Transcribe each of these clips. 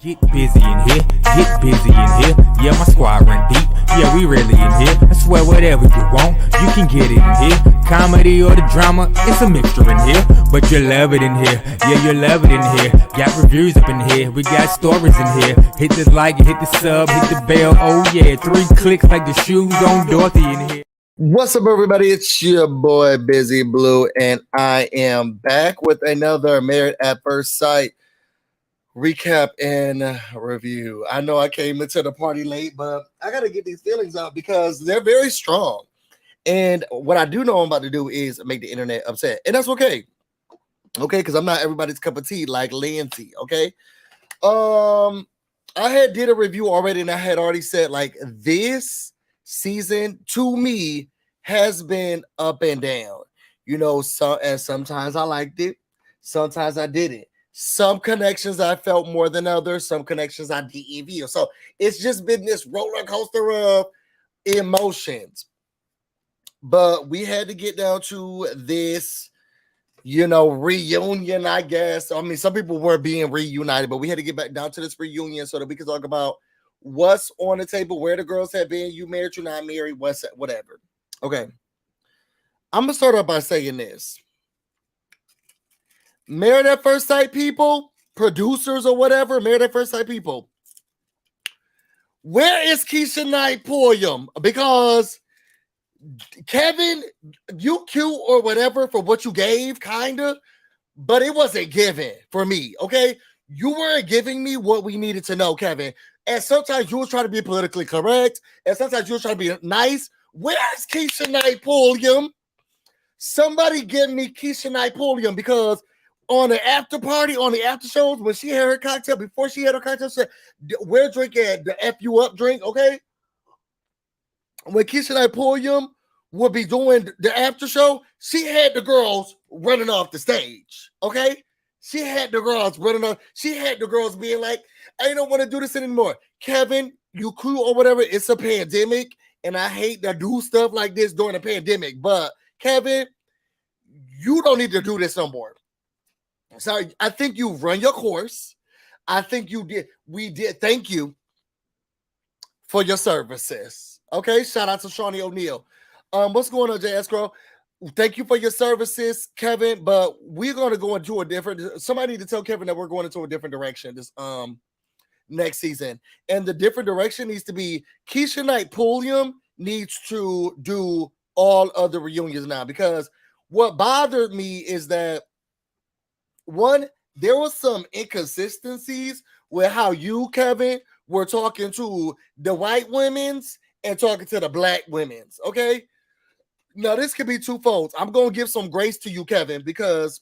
Get busy in here, get busy in here. Yeah, my squad run deep. Yeah, we really in here. I swear whatever you want, you can get it in here. Comedy or the drama, it's a mixture in here. But you love it in here. Yeah, you love it in here. Got reviews up in here. We got stories in here. Hit the like, hit the sub, hit the bell. Oh yeah, 3 clicks like the shoes on Dorothy in here. What's up, everybody? It's your boy BusyBlu, and I am back with another Married at First Sight recap and review. I know I came into the party late, but I got to get these feelings out because they're very strong. And what I do know I'm about to do is make the internet upset, and that's okay. Okay, because I'm not everybody's cup of tea like Lindsey. Okay, I had did a review already, and I had already said like this season to me has been up and down. You know, sometimes I liked it, sometimes I didn't. Some connections I felt more than others, some connections I didn't feel. So it's just been this roller coaster of emotions. But we had to get down to this, you know, reunion, I guess. I mean, some people were being reunited, but we had to get back down to this reunion so that we could talk about what's on the table, where the girls have been, you married, you're not married, whatever. Okay. I'm going to start off by saying this. Married at First Sight people, producers or whatever, Married at First Sight people, where is Keshia and Pulliam? Because Kevin, you cute or whatever for what you gave, kind of, but it wasn't given for me, okay? You weren't giving me what we needed to know, Kevin. And sometimes you were trying to be politically correct, and sometimes you were trying to be nice. Where's Keshia and Pulliam? Somebody give me Keshia and Pulliam, because on the after party, on the after shows, when she had her cocktail, before she had her cocktail, she said, "Where drink at the F you up drink," okay? When Keshia and Pulliam would be doing the after show, she had the girls running off the stage, okay? She had the girls running off. She had the girls being like, "I don't want to do this anymore." Kevin, you cool or whatever, it's a pandemic, and I hate to do stuff like this during a pandemic, but Kevin, you don't need to do this no more. Sorry, I think you run your course. I think you did. We did. Thank you for your services. Okay, shout out to Shawnee O'Neal. What's going on, Jay Escrow? Thank you for your services, Kevin. But we're going to go into a different. Somebody need to tell Kevin that we're going into a different direction this next season, and the different direction needs to be Keshia and Pulliam needs to do all other reunions now, because what bothered me is that, one, there was some inconsistencies with how you, Kevin, were talking to the white women's and talking to the black women's, okay? Now, this could be twofold. I'm going to give some grace to you, Kevin, because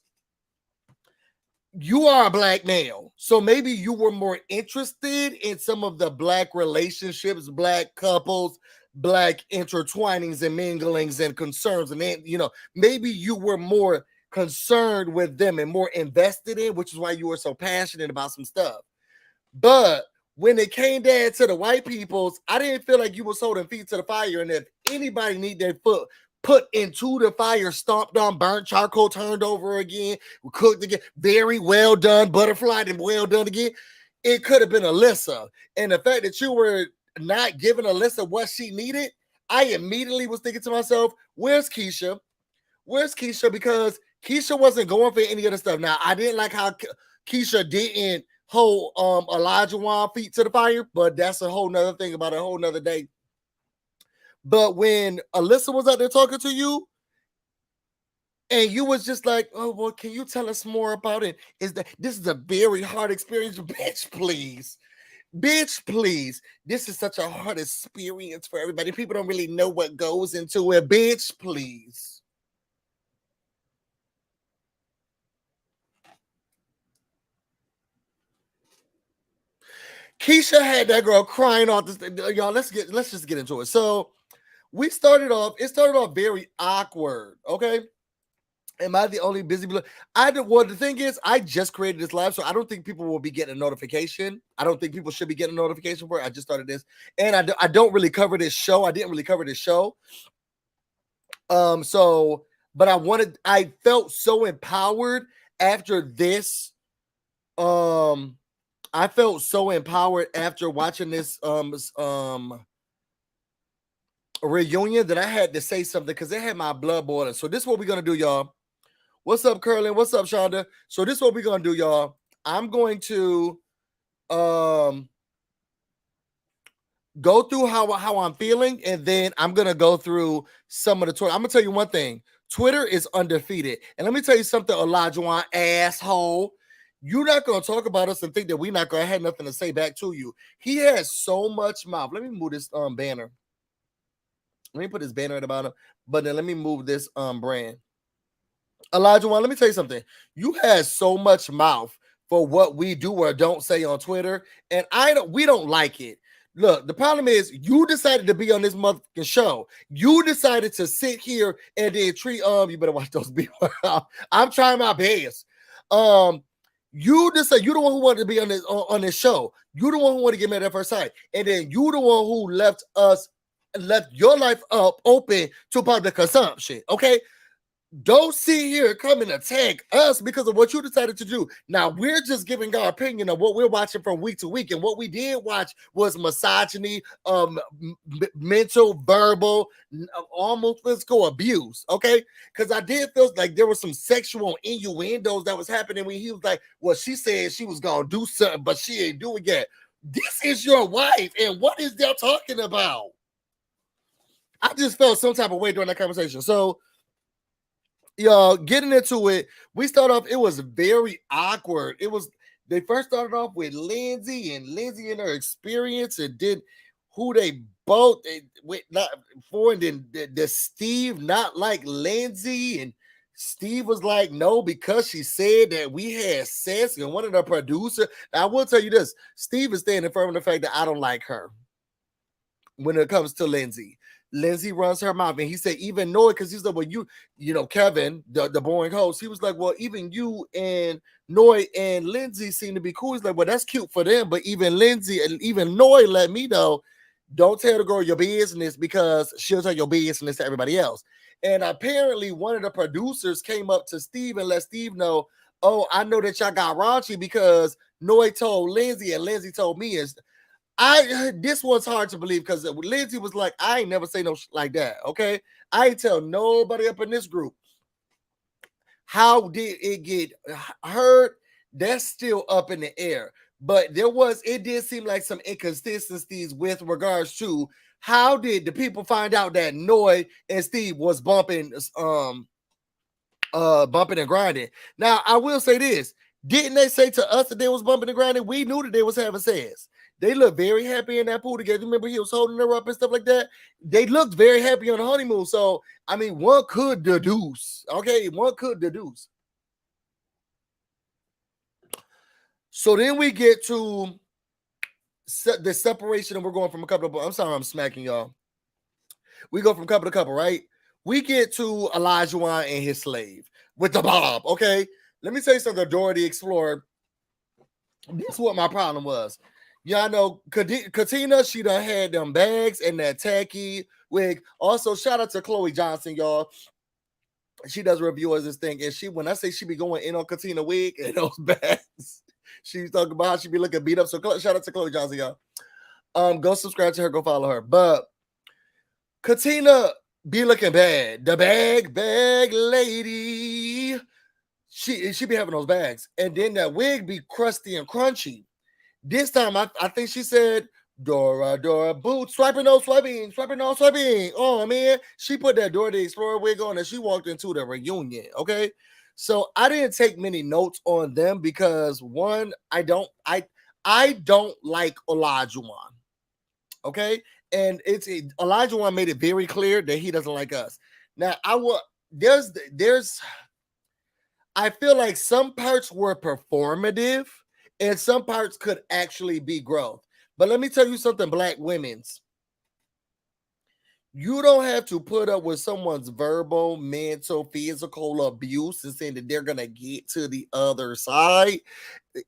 you are a black male. So maybe you were more interested in some of the black relationships, black couples, black intertwinings and minglings and concerns. And then, you know, maybe you were more concerned with them and more invested in, which is why you were so passionate about some stuff. But when it came down to the white peoples, I didn't feel like you was holding feet to the fire. And if anybody need their foot put into the fire, stomped on, burnt, charcoal turned over again, cooked again, very well done, butterflied and well done again, it could have been Alyssa. And the fact that you were not giving Alyssa what she needed, I immediately was thinking to myself, where's Keshia? Where's Keshia? Because Keshia wasn't going for any of the stuff. Now, I didn't like how Keshia didn't hold Elijah Wan feet to the fire, but that's a whole nother thing about a whole nother day. But when Alyssa was out there talking to you, and you was just like, "Oh, well, can you tell us more about it? This is a very hard experience?" Bitch, please. Bitch, please. This is such a hard experience for everybody. People don't really know what goes into it. Bitch, please. Keshia had that girl crying off this. Y'all, let's just get into it. So it started off very awkward. Okay. Am I the only BusyBlu? Well, the thing is, I just created this live, so I don't think people will be getting a notification. I don't think people should be getting a notification for it. I just started this, and I don't really cover this show. I didn't really cover this show. But I felt so empowered after this I felt so empowered after watching this reunion that I had to say something because it had my blood boiling. So this is what we're gonna do, y'all. What's up, Curlin? What's up, Shonda? So this is what we're gonna do, y'all. I'm going to go through how I'm feeling, and then I'm gonna go through some of the Twitter. I'm gonna tell you one thing: Twitter is undefeated. And let me tell you something, Olajuwon, asshole. You're not gonna talk about us and think that we're not gonna have nothing to say back to you. He has so much mouth. Let me move this banner. Let me put this banner at the bottom, but then let me move this brand. Olajuwon, let me tell you something. You have so much mouth for what we do or don't say on Twitter, and we don't like it. Look, the problem is you decided to be on this motherfucking show. You decided to sit here and then treat you better watch those people. I'm trying my best. You decided you're the one who wanted to be on this show. You're the one who wanted to get mad at first sight, and then you the one who left your life up open to public consumption. Okay. Don't sit here come and attack us because of what you decided to do. Now, we're just giving our opinion of what we're watching from week to week. And what we did watch was misogyny, mental, verbal, almost physical abuse. Okay. Because I did feel like there was some sexual innuendos that was happening when he was like, well, she said she was going to do something, but she ain't doing it. This is your wife. And what is they talking about? I just felt some type of way during that conversation. So, y'all, getting into it, we start off, it was very awkward. They first started off with Lindsey and her experience, and then who they both went not for, and then the Steve not like Lindsey, and Steve was like, no, because she said that we had sex, and one of the producers. I will tell you this: Steve is standing firm on the fact that I don't like her when it comes to Lindsey. Lindsey runs her mouth, and he said even Noi, because he's like, well, you know, Kevin, the boring host, he was like, well, even you and Noi and Lindsey seem to be cool. He's like, well, that's cute for them, but even Lindsey and even Noi let me know, don't tell the girl your business because she'll tell your business to everybody else. And apparently one of the producers came up to Steve and let Steve know, oh, I know that y'all got raunchy because Noi told Lindsey and Lindsey told me. And this one's hard to believe because Lindsey was like, I ain't never say no shit like that. Okay. I ain't tell nobody up in this group. How did it get heard? That's still up in the air. But it did seem like some inconsistencies with regards to how did the people find out that Noi and Steve was bumping and grinding. Now, I will say this. Didn't they say to us that they was bumping and grinding? We knew that they was having sex. They looked very happy in that pool together. Remember, he was holding her up and stuff like that. They looked very happy on the honeymoon. So, I mean, one could deduce. Okay, one could deduce. So then we get to the separation, and we're going from a couple of. I'm sorry, I'm smacking y'all. We go from couple to couple, right? We get to Olajuwon and his slave with the bob. Okay, let me tell you something. Dora the Explorer. This is what my problem was. Y'all know Katina, she done had them bags and that tacky wig. Also, shout out to Chloe Johnson, y'all. She does reviews this thing, and when I say she be going in on Katina wig and those bags, she's talking about how she be looking beat up. So shout out to Chloe Johnson, y'all. Go subscribe to her, go follow her. But Katina be looking bad. The bag lady. She be having those bags, and then that wig be crusty and crunchy. This time, I think she said, Dora, boot, swiping. Oh, man. She put that Dora the Explorer wig on and she walked into the reunion, okay? So I didn't take many notes on them because, one, I don't like Olajuwon, okay? And Olajuwon made it very clear that he doesn't like us. Now, I feel like some parts were performative, and some parts could actually be growth. But let me tell you something, Black women's. You don't have to put up with someone's verbal, mental, physical abuse and saying that they're going to get to the other side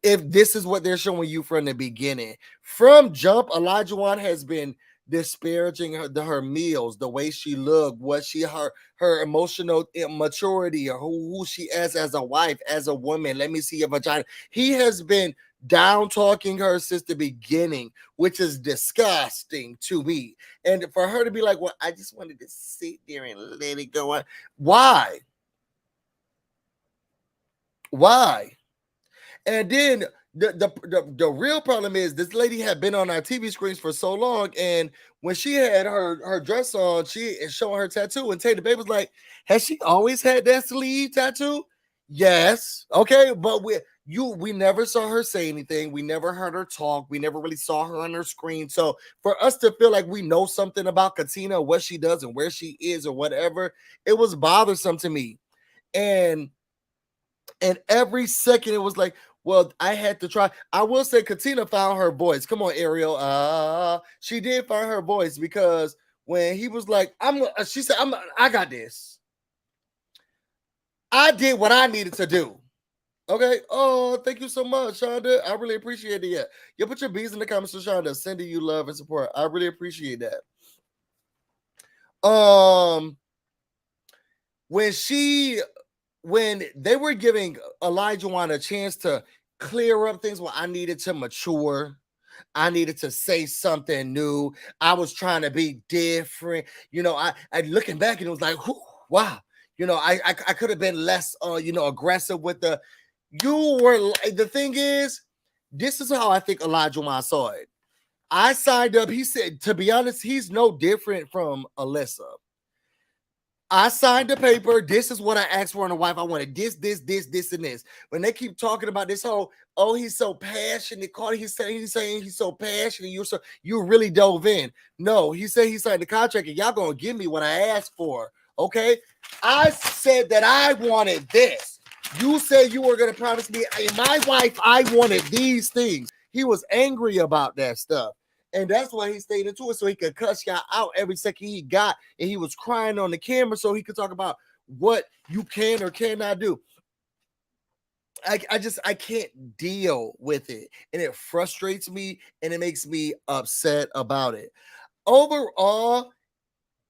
if this is what they're showing you from the beginning. From jump, Olajuwon has been disparaging her meals, the way she looked, what she her emotional maturity, or who she is as a wife, as a woman. Let me see your vagina. He has been down talking her since the beginning, which is disgusting to me. And for her to be like, well, I just wanted to sit there and let it go on. Why? And then the real problem is this lady had been on our TV screens for so long, and when she had her dress on, she is showing her tattoo, and Taylor Baby was like, has she always had that sleeve tattoo? Yes. Okay, but we never saw her say anything. We never heard her talk. We never really saw her on her screen. So for us to feel like we know something about Katina, what she does and where she is or whatever, it was bothersome to me. And every second it was like, well, I had to try. I will say Katina found her voice. Come on, Ariel. She did find her voice, because when he was like, she said, I got this. I did what I needed to do. Okay. Oh, thank you so much, Shonda. I really appreciate it. Yeah, put your bees in the comments to Shonda. Sending you love and support. I really appreciate that. When they were giving Elijah a chance to clear up things, well, I needed to mature. I needed to say something new. I was trying to be different. I looking back, and it was like, wow. I could have been less, aggressive with the. The thing is, this is how I think Elijah saw it. I signed up. He said, to be honest, he's no different from Alyssa. I signed the paper. This is what I asked for in a wife. I wanted this, and this. When they keep talking about this whole, oh, he's so passionate. Cardi, he's saying he's so passionate. You really dove in. No, he said he signed the contract, and y'all gonna give me what I asked for. Okay, I said that I wanted this. You said you were gonna promise me, my wife, I wanted these things. He was angry about that stuff. And that's why he stayed into it, so he could cuss y'all out every second he got. And he was crying on the camera so he could talk about what you can or cannot do. I can't deal with it. And it frustrates me, and it makes me upset about it. Overall,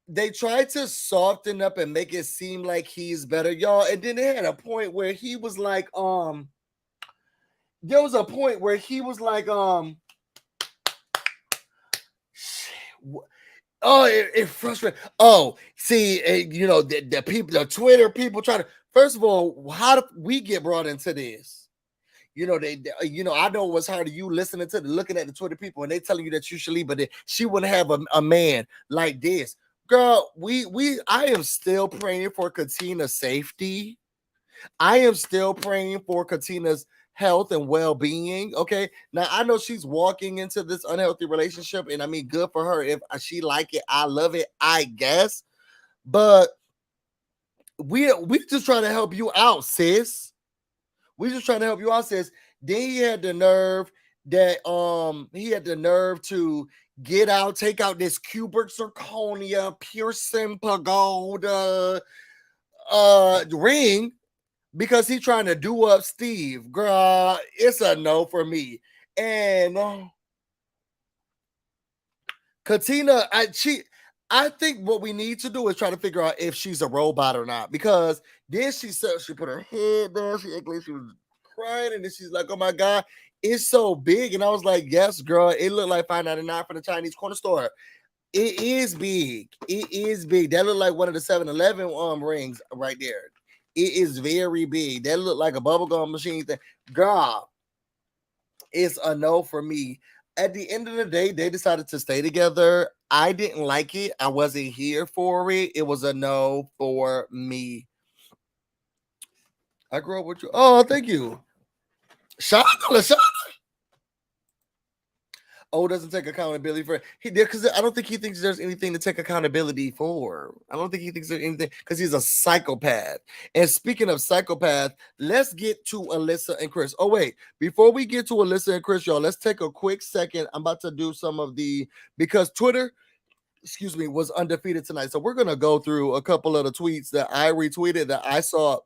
they tried to soften up and make it seem like he's better, y'all. And then they had a point where he was like, there was a point where he was like, oh, it frustrates. Oh, see, the people, the Twitter people try to. First of all, how do we get brought into this? I know it was hard to you looking at the Twitter people, and they telling you that you should leave, but she wouldn't have a man like this. Girl, I am still praying for Katina's safety. I am still praying for Katina's health and well-being. Okay, now I know she's walking into this unhealthy relationship, and I mean, good for her. If she like it, I love it, I guess. But we just trying to help you out, sis. We just trying to help you out, sis. Then he had the nerve to take out this cubic zirconia piercing pagoda ring, because he's trying to do up Steve. Girl, it's a no for me. And Katina, I think what we need to do is try to figure out if she's a robot or not. Because then she put her head down, she acted like she was crying, and then she's like, oh my God, it's so big. And I was like, yes, girl, it looked like $5.99 from the Chinese corner store. It is big. It is big. That looked like one of the 7-Eleven rings right there. It is very big. That looked like a bubblegum machine thing. Girl, it's a no for me. At the end of the day, they decided to stay together. I didn't like it. I wasn't here for it. It was a no for me. I grew up with you. Oh, thank you. Shonda. Oh, doesn't take accountability for because I don't think he thinks there's anything to take accountability for. I don't think he thinks there's anything, because he's a psychopath. And speaking of psychopath, let's get to Alyssa and Chris. Oh, wait, before we get to Alyssa and Chris, y'all, let's take a quick second. I'm about to do because Twitter, was undefeated tonight. So we're gonna go through a couple of the tweets that I retweeted that I saw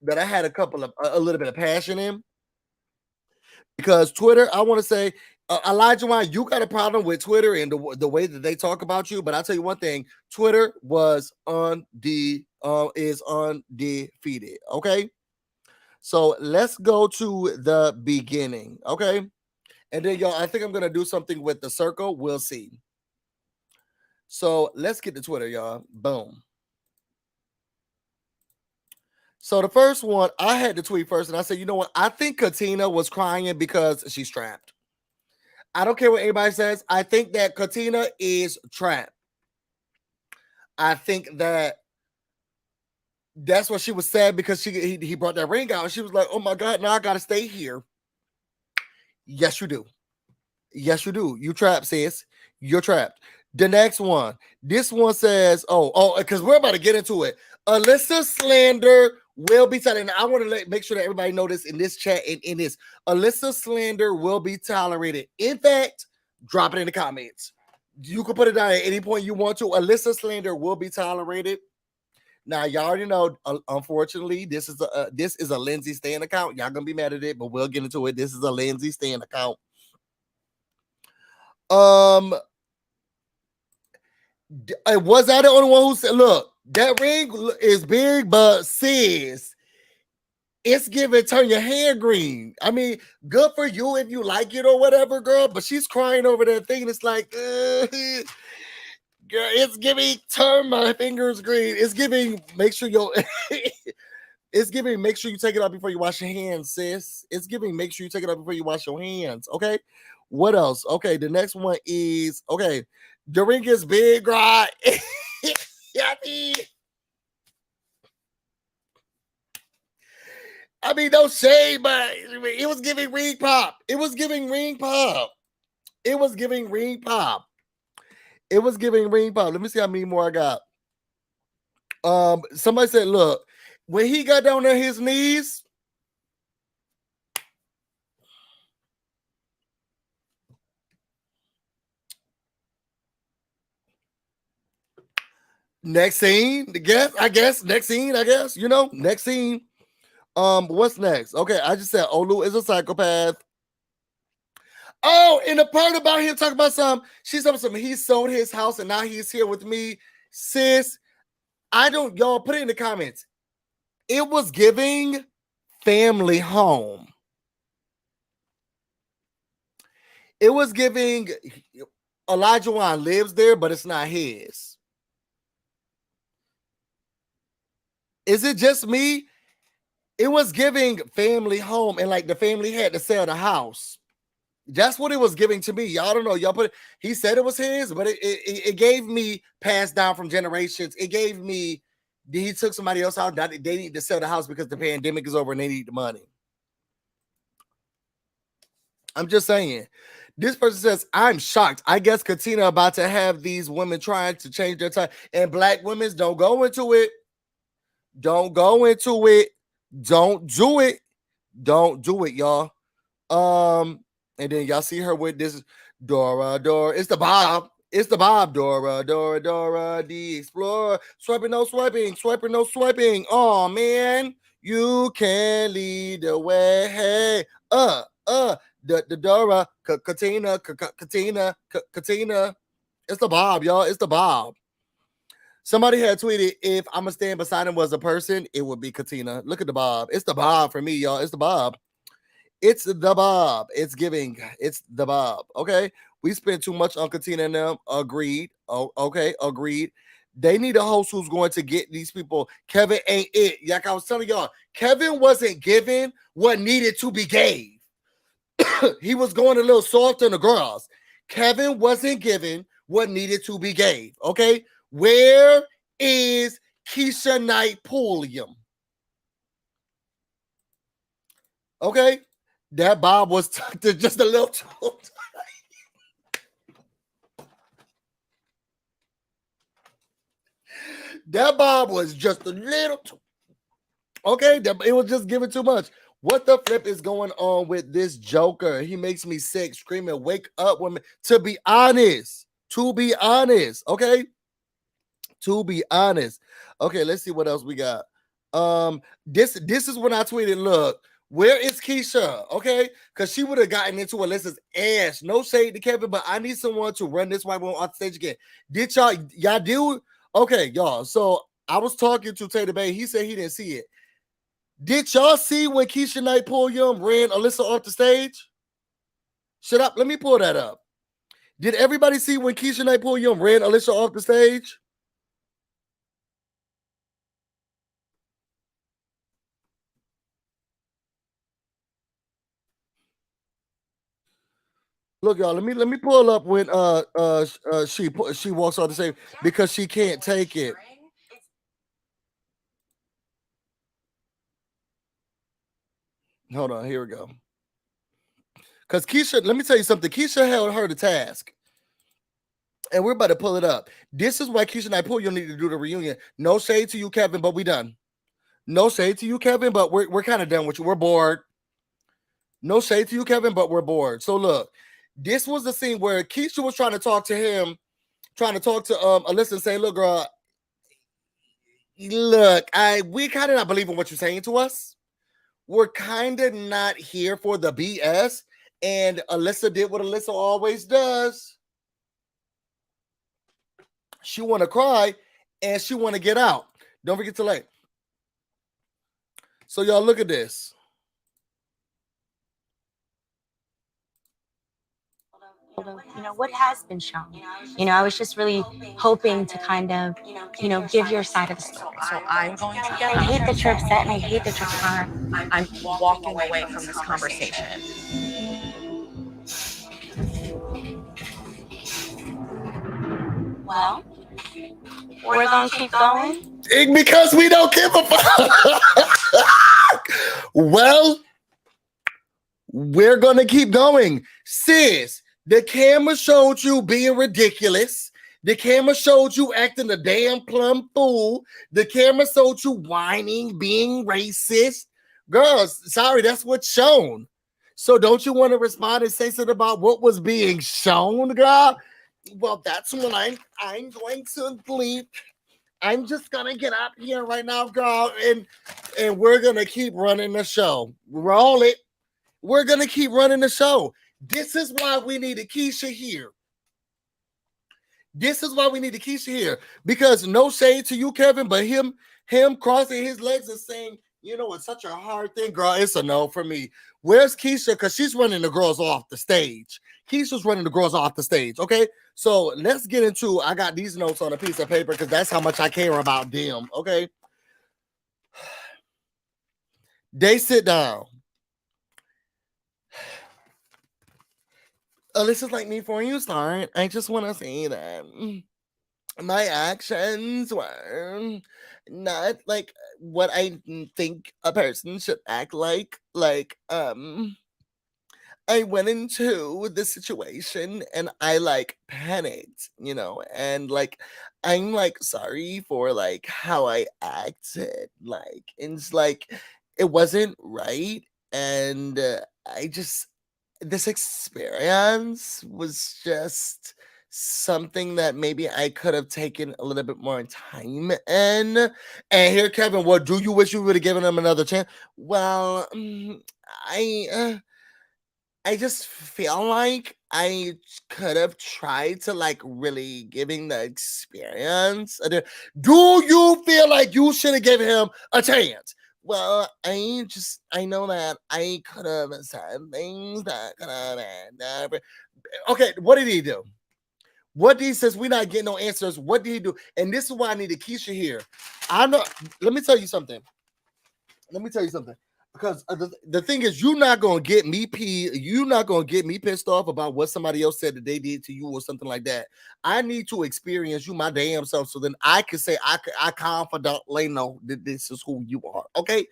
that I had a little bit of passion in. Because Twitter, I want to say, Elijah Wine, you got a problem with Twitter and the way that they talk about you, but I'll tell you one thing: Twitter is undefeated. Okay, so let's go to the beginning. Okay, and then y'all, I think I'm gonna do something with the circle. We'll see. So let's get to Twitter, y'all. Boom. So the first one, I had to tweet first, and I said, you know what? I think Katina was crying because she's trapped. I don't care what anybody says. I think that Katina is trapped. I think that that's what she was sad because he brought that ring out, and she was like, oh my God, now I gotta stay here. Yes, you do. Yes, you do. You trapped, sis. You're trapped. The next one. This one says, because we're about to get into it. Alyssa slander will be tolerated. I want to make sure that everybody know this in this chat and in this. Alyssa slander will be tolerated. In fact, drop it in the comments. You can put it down at any point you want to. Alyssa slander will be tolerated. Now, y'all already know, unfortunately, this is a Lindsey Stan account. Y'all gonna be mad at it, but we'll get into it. This is a Lindsey Stan account. Was I the only one who said, look, that ring is big, but sis, it's giving turn your hair green. I mean, good for you if you like it or whatever, girl, but she's crying over that thing. It's like, girl, it's giving turn my fingers green. It's giving, make sure it's giving, make sure you take it out before you wash your hands, sis. It's giving, make sure you take it out before you wash your hands, okay? What else? Okay, the next one is, okay, the ring is big, right? I mean, no shade, but it was giving ring pop. It was giving ring pop. It was giving ring pop. It was giving ring pop. Let me see how many more I got. Somebody said, look, when he got down on his knees, next scene, I guess, next scene, you know, next scene. What's next? Okay, I just said Olu is a psychopath. Oh, and the part about him talking about she's talking something. He sold his house and now he's here with me. Sis, y'all put it in the comments. It was giving family home. It was giving Elijah Wan lives there, but it's not his. Is it just me? It was giving family home, and like the family had to sell the house. That's what it was giving to me. Y'all don't know. Y'all he said it was his, but it gave me passed down from generations. It gave me, he took somebody else out. They need to sell the house because the pandemic is over and they need the money. I'm just saying. This person says, I'm shocked. I guess Katina about to have these women trying to change their time. And black women, don't go into it. Don't go into it. Don't do it. Don't do it, y'all. And then y'all see her with this Dora. It's the Bob. It's the Bob. Dora, the Explorer. Swiping, no swiping. Swiping, no swiping. Oh, man. You can lead the way. Hey, the Dora, Katina. It's the Bob, y'all. It's the Bob. Somebody had tweeted, if I'm going to stand beside him was a person, it would be Katina. Look at the Bob. It's the Bob for me, y'all. It's the Bob. It's the Bob. It's giving. It's the Bob. Okay. We spent too much on Katina and them. Agreed. Oh, okay. Agreed. They need a host who's going to get these people. Kevin ain't it. Like I was telling y'all, Kevin wasn't given what needed to be gave. He was going a little soft on the girls. Kevin wasn't given what needed to be gave. Okay. Where is Keshia Knight Pulliam? Okay. That Bob was just a little too. That Bob was just a little too. Okay, it was just giving too much. What the flip is going on with this Joker? He makes me sick, screaming, "Wake up, women!" To be honest, okay. To be honest, okay. Let's see what else we got. This is when I tweeted. Look, Where is Keshia? Okay, because she would have gotten into Alyssa's ass. No shade to Kevin, but I need someone to run this white woman off the stage again. Did y'all do? Okay, y'all. So I was talking to Taylor Bay. He said he didn't see it. Did y'all see when Keshia Knight Pulliam ran Alyssa off the stage? Shut up. Let me pull that up. Did everybody see when Keshia Knight Pulliam ran Alyssa off the stage? Look, y'all. Let me pull up when she walks off the stage because she can't take it. Hold on. Here we go. Because Keshia, let me tell you something. Keshia held her to task. And we're about to pull it up. This is why Keshia Knight Pulliam need to do the reunion. No shade to you, Kevin, but we done. No shade to you, Kevin, but we're kind of done with you. We're bored. No shade to you, Kevin, but we're bored. So look, this was the scene where Keshia was trying to talk to him, trying to talk to Alyssa and say, look, girl, look, we kind of not believing what you're saying to us. We're kind of not here for the BS. And Alyssa did what Alyssa always does. She want to cry and she want to get out. Don't forget to like. So y'all look at this. You know, what has been shown. You know, I was just really hoping to kind of, you know, give your side of the story. So I'm going to get I hate that you're upset and I hate that you're crying. I'm walking away from this conversation. Well, we're gonna keep going. Because we don't give a fuck. Well, we're gonna keep going. Sis, the camera showed you being ridiculous. The camera showed you acting a damn plumb fool. The camera showed you whining, being racist. Girls, sorry, that's what's shown. So don't you want to respond and say something about what was being shown, girl? Well, that's when I'm going to leave. I'm just gonna get up here right now, girl, and we're gonna keep running the show. Roll it. We're gonna keep running the show. This is why we need a Keshia here. This is why we need a Keshia here. Because no shade to you, Kevin, but him crossing his legs and saying, you know, it's such a hard thing, girl. It's a no for me. Where's Keshia? Because she's running the girls off the stage. Keshia's running the girls off the stage. Okay. So let's get into, I got these notes on a piece of paper because that's how much I care about them. Okay. They sit down. Alyssa's like, before you start, I just want to say that my actions were not like what I think a person should act like. Like, I went into the situation and I like panicked, you know, and like I'm like sorry for like how I acted, like it's like it wasn't right, and I just this experience was just something that maybe I could have taken a little bit more time in. And here, Kevin, what do you wish you would have given him another chance? Well, I just feel like I could have tried to like really giving the experience. Do you feel like you should have given him a chance? Well, I know that I could have said things that could have been. Okay, what did he do? What did he says we're not getting no answers? What did he do? And this is why I need a Keshia here. I know. Let me tell you something. Because the thing is, you're not gonna get me pissed off about what somebody else said that they did to you or something like that. I need to experience you my damn self so then I can say I confidently know that this is who you are. Okay.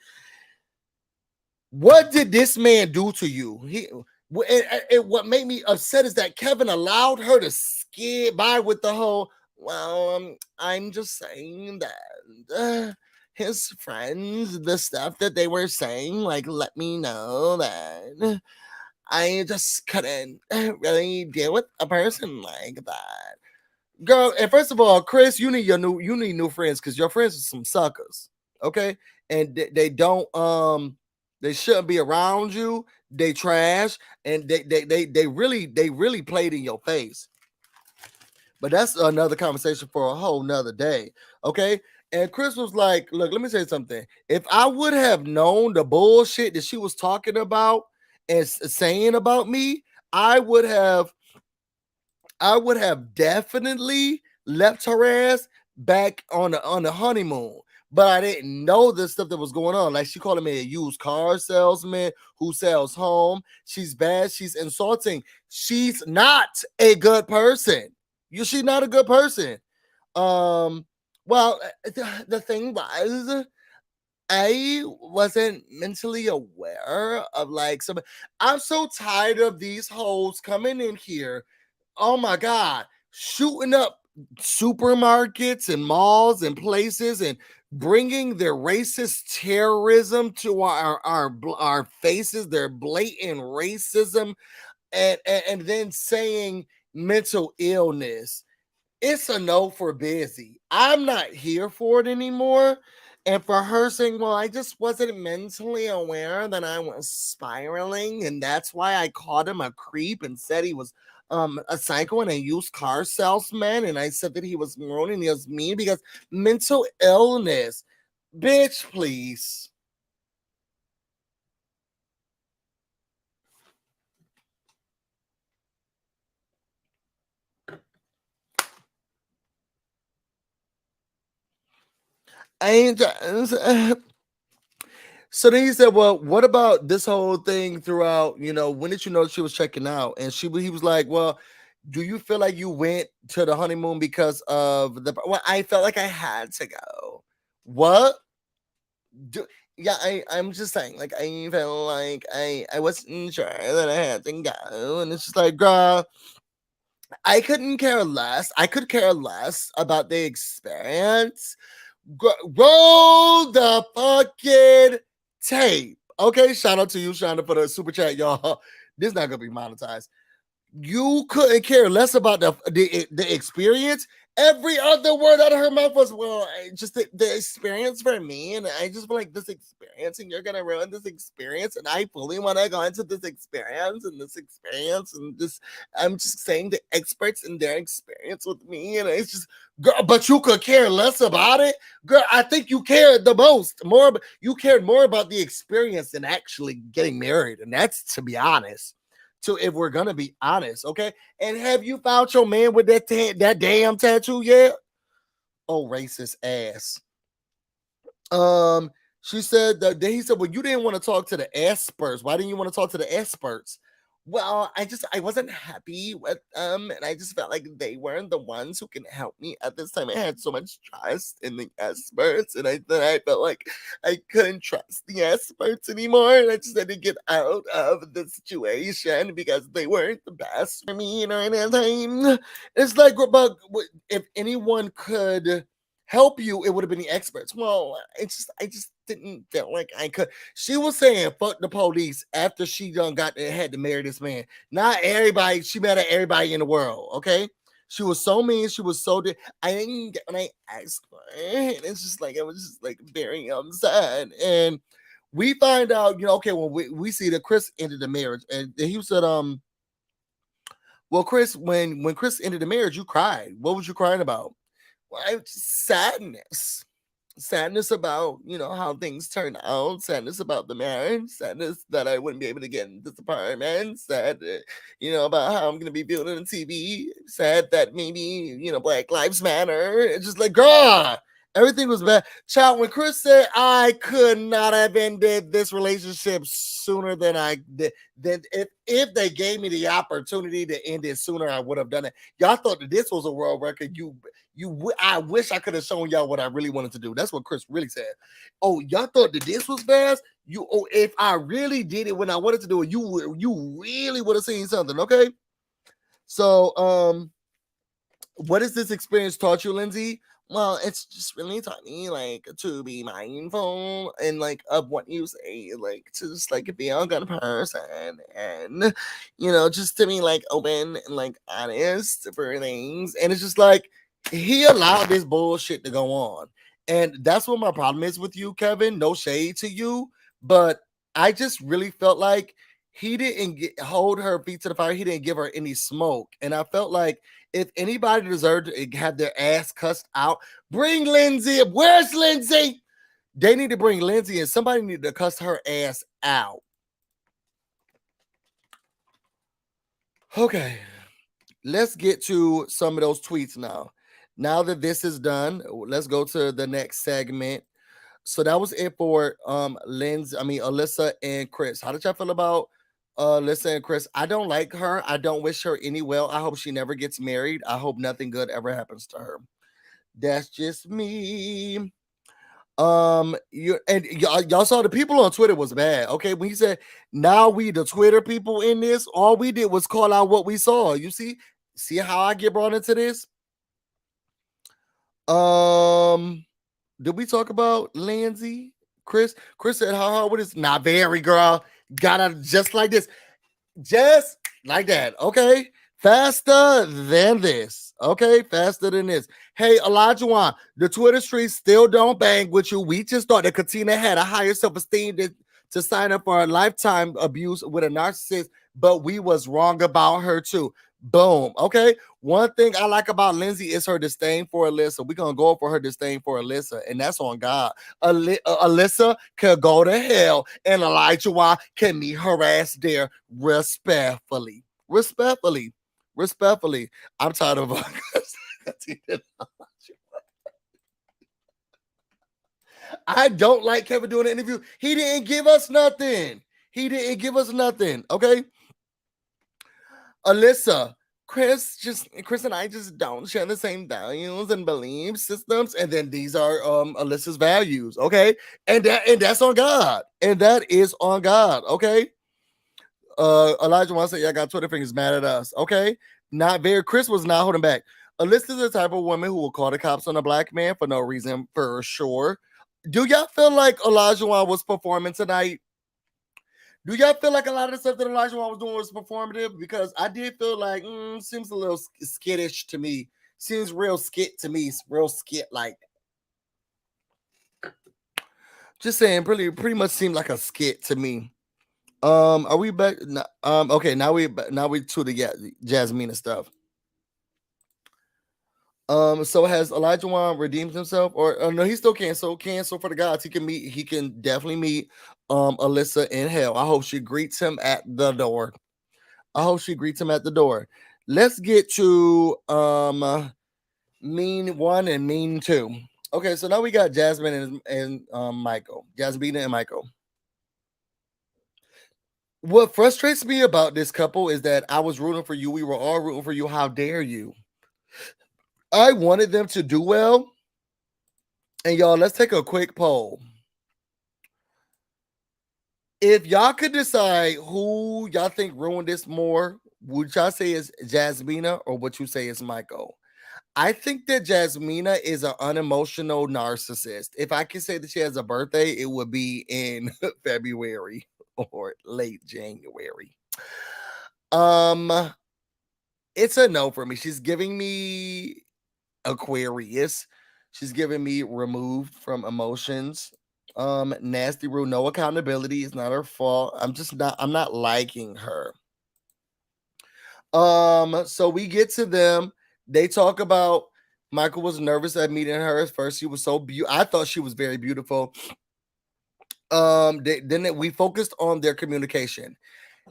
What did this man do to you? What made me upset is that Kevin allowed her to skid by with the whole, well, I'm just saying that his friends, the stuff that they were saying, like, let me know that I just couldn't really deal with a person like that. Girl, and first of all, Chris, you need new friends because your friends are some suckers. Okay. And they don't They shouldn't be around you. They trash, and they really played in your face. But that's another conversation for a whole nother day. Okay. And Chris was like, look, let me say something. If I would have known the bullshit that she was talking about and saying about me, I would have definitely left her ass back on the honeymoon. But I didn't know the stuff that was going on. Like, she called me a used car salesman who sells home. She's bad. She's insulting. She's not a good person. She's not a good person. Well, the thing was, I wasn't mentally aware of like some. I'm so tired of these hoes coming in here. Oh my God, shooting up supermarkets and malls and places and bringing their racist terrorism to our faces, their blatant racism, and then saying mental illness. It's a no for Busy. I'm not here for it anymore. And for her saying, well, I just wasn't mentally aware that I was spiraling, and that's why I called him a creep and said he was a psycho and a used car salesman, and I said that he was rude and he was mean because mental illness. Bitch, please. I ain't. So then he said, well, what about this whole thing throughout, when did you know she was checking out? And he was like, well, do you feel like you went to the honeymoon because of well, I felt like I had to go. What? Yeah, I'm just saying, like, I felt like I wasn't sure that I had to go. And it's just like, girl, I couldn't care less. I could care less about the experience. Roll the fucking tape. Okay, shout out to you, Shonda, for the super chat, y'all. This is not gonna be monetized. You couldn't care less about the experience. Every other word out of her mouth was, well, just the experience for me, and I just feel like this experience, and you're gonna ruin this experience, and I fully want to go into this experience, and this. I'm just saying the experts and their experience with me, and it's just, girl, but you could care less about it, girl. I think you cared the most, you cared more about the experience than actually getting married, and that's, to be honest. So if we're gonna be honest, okay? And have you found your man with that damn tattoo yet? Oh, racist ass. She said that he said, well, you didn't want to talk to the experts. Why didn't you want to talk to the experts? Well, I wasn't happy with them, and I just felt like they weren't the ones who can help me at this time. I had so much trust in the experts, and I felt like I couldn't trust the experts anymore, and I just had to get out of the situation because they weren't the best for me during that time. It's like, but if anyone could help you, it would have been the experts. Well, I just didn't feel like I could. She was saying fuck the police after she done had to marry this man. Not everybody, she mad at everybody in the world, okay? She was so mean, she was so I didn't get when I asked for it. And it's just like, I was just like very upset. And we find out, okay, well, we see that Chris ended the marriage, and he said, well, Chris, when Chris ended the marriage, you cried. What was you crying about? Well, sadness about how things turned out, sadness about the marriage, sadness that I wouldn't be able to get in this apartment, sad about how I'm gonna be building a TV, sad that maybe Black Lives Matter. It's just like, girl, everything was bad. Child, when Chris said I could not have ended this relationship sooner than I did, then if they gave me the opportunity to end it sooner, I would have done it. Y'all thought that this was a world record. I wish I could have shown y'all what I really wanted to do. That's what Chris really said. Oh, y'all thought that this was fast? If I really did it when I wanted to do it, you really would have seen something, okay? So, what has this experience taught you, Lindsey? Well, it's just really taught me like to be mindful and like of what you say, like to just like be a good person, and just to be like open and like honest for things. And it's just like he allowed this bullshit to go on, and that's what my problem is with you, Kevin. No shade to you, but I just really felt like he didn't hold her feet to the fire. He didn't give her any smoke. And I felt like if anybody deserved to have their ass cussed out, bring Lindsey. Where's Lindsey? They need to bring Lindsey and somebody need to cuss her ass out. Okay, let's get to some of those tweets now. Now that this is done, let's go to the next segment. So that was it for Alyssa and Chris. How did y'all feel about Alyssa and Chris? I don't like her. I don't wish her any well. I hope she never gets married. I hope nothing good ever happens to her. That's just me. Y'all saw the people on Twitter was bad. Okay, when he said now we the Twitter people in this, all we did was call out what we saw. You see how I get brought into this? Did we talk about Lindsey? Chris said, how hard would it? Not very, girl. Gotta just like this. Just like that. Okay. Faster than this. Okay. Faster than this. Hey, Elijah, the Twitter streets still don't bang with you. We just thought that Katina had a higher self-esteem to sign up for a lifetime abuse with a narcissist, but we was wrong about her too. Boom. Okay. One thing I like about Lindsey is her disdain for Alyssa. We're going to go for her disdain for Alyssa, and that's on God. Alyssa could go to hell, and Elijah can meet her ass there respectfully. Respectfully. I'm tired of I don't like Kevin doing an interview. He didn't give us nothing. Okay. Alyssa, Chris and I just don't share the same values and belief systems. And then these are Alyssa's values, okay? And that's on God. And that is on God, okay? Elijah wants to say, I got Twitter fingers mad at us, okay? Not very. Chris was not holding back. Alyssa's the type of woman who will call the cops on a black man for no reason, for sure. Do y'all feel like Elijah was performing tonight? Do y'all feel like a lot of the stuff that Elijah was doing was performative? Because I did feel like seems a little skittish to me. Seems real skit to me. Real skit like. Just saying, pretty much seemed like a skit to me. Are we back? Okay, now we to the Jasmina stuff. So has Elijah redeemed himself, or no? He's still canceled for the gods. He can definitely meet Alyssa in hell. I hope she greets him at the door. Let's get to mean one and mean two. Okay, so now we got Jasmine and Michael. Jasmina and Michael. What frustrates me about this couple is that I was rooting for you. We were all rooting for you. How dare you? I wanted them to do well. And y'all, let's take a quick poll. If y'all could decide who y'all think ruined this more, would y'all say is Jasmina or would you say is Michael? I think that Jasmina is an unemotional narcissist. If I could say that she has a birthday, it would be in February or late January. It's a no for me. She's giving me Aquarius. She's giving me removed from emotions. Nasty, rude, no accountability. It's not her fault. I'm not liking her. So we get to them. They talk about Michael was nervous at meeting her at first. She was so beautiful. I thought she was very beautiful. Then we focused on their communication.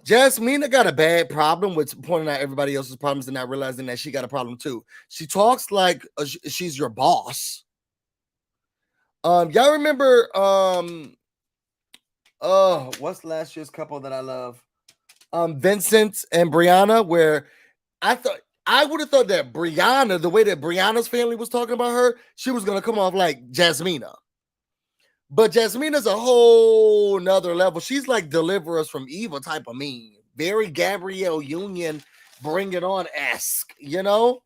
Jasmina got a bad problem with pointing out everybody else's problems and not realizing that she got a problem too. She talks like she's your boss. Y'all remember what's last year's couple that I love? Vincent and Brianna, where I would have thought that Brianna, the way that Brianna's family was talking about her, she was gonna come off like Jasmina. But Jasmina's a whole nother level. She's like deliver us from evil type of mean. Very Gabrielle Union, bring it on-esque, you know?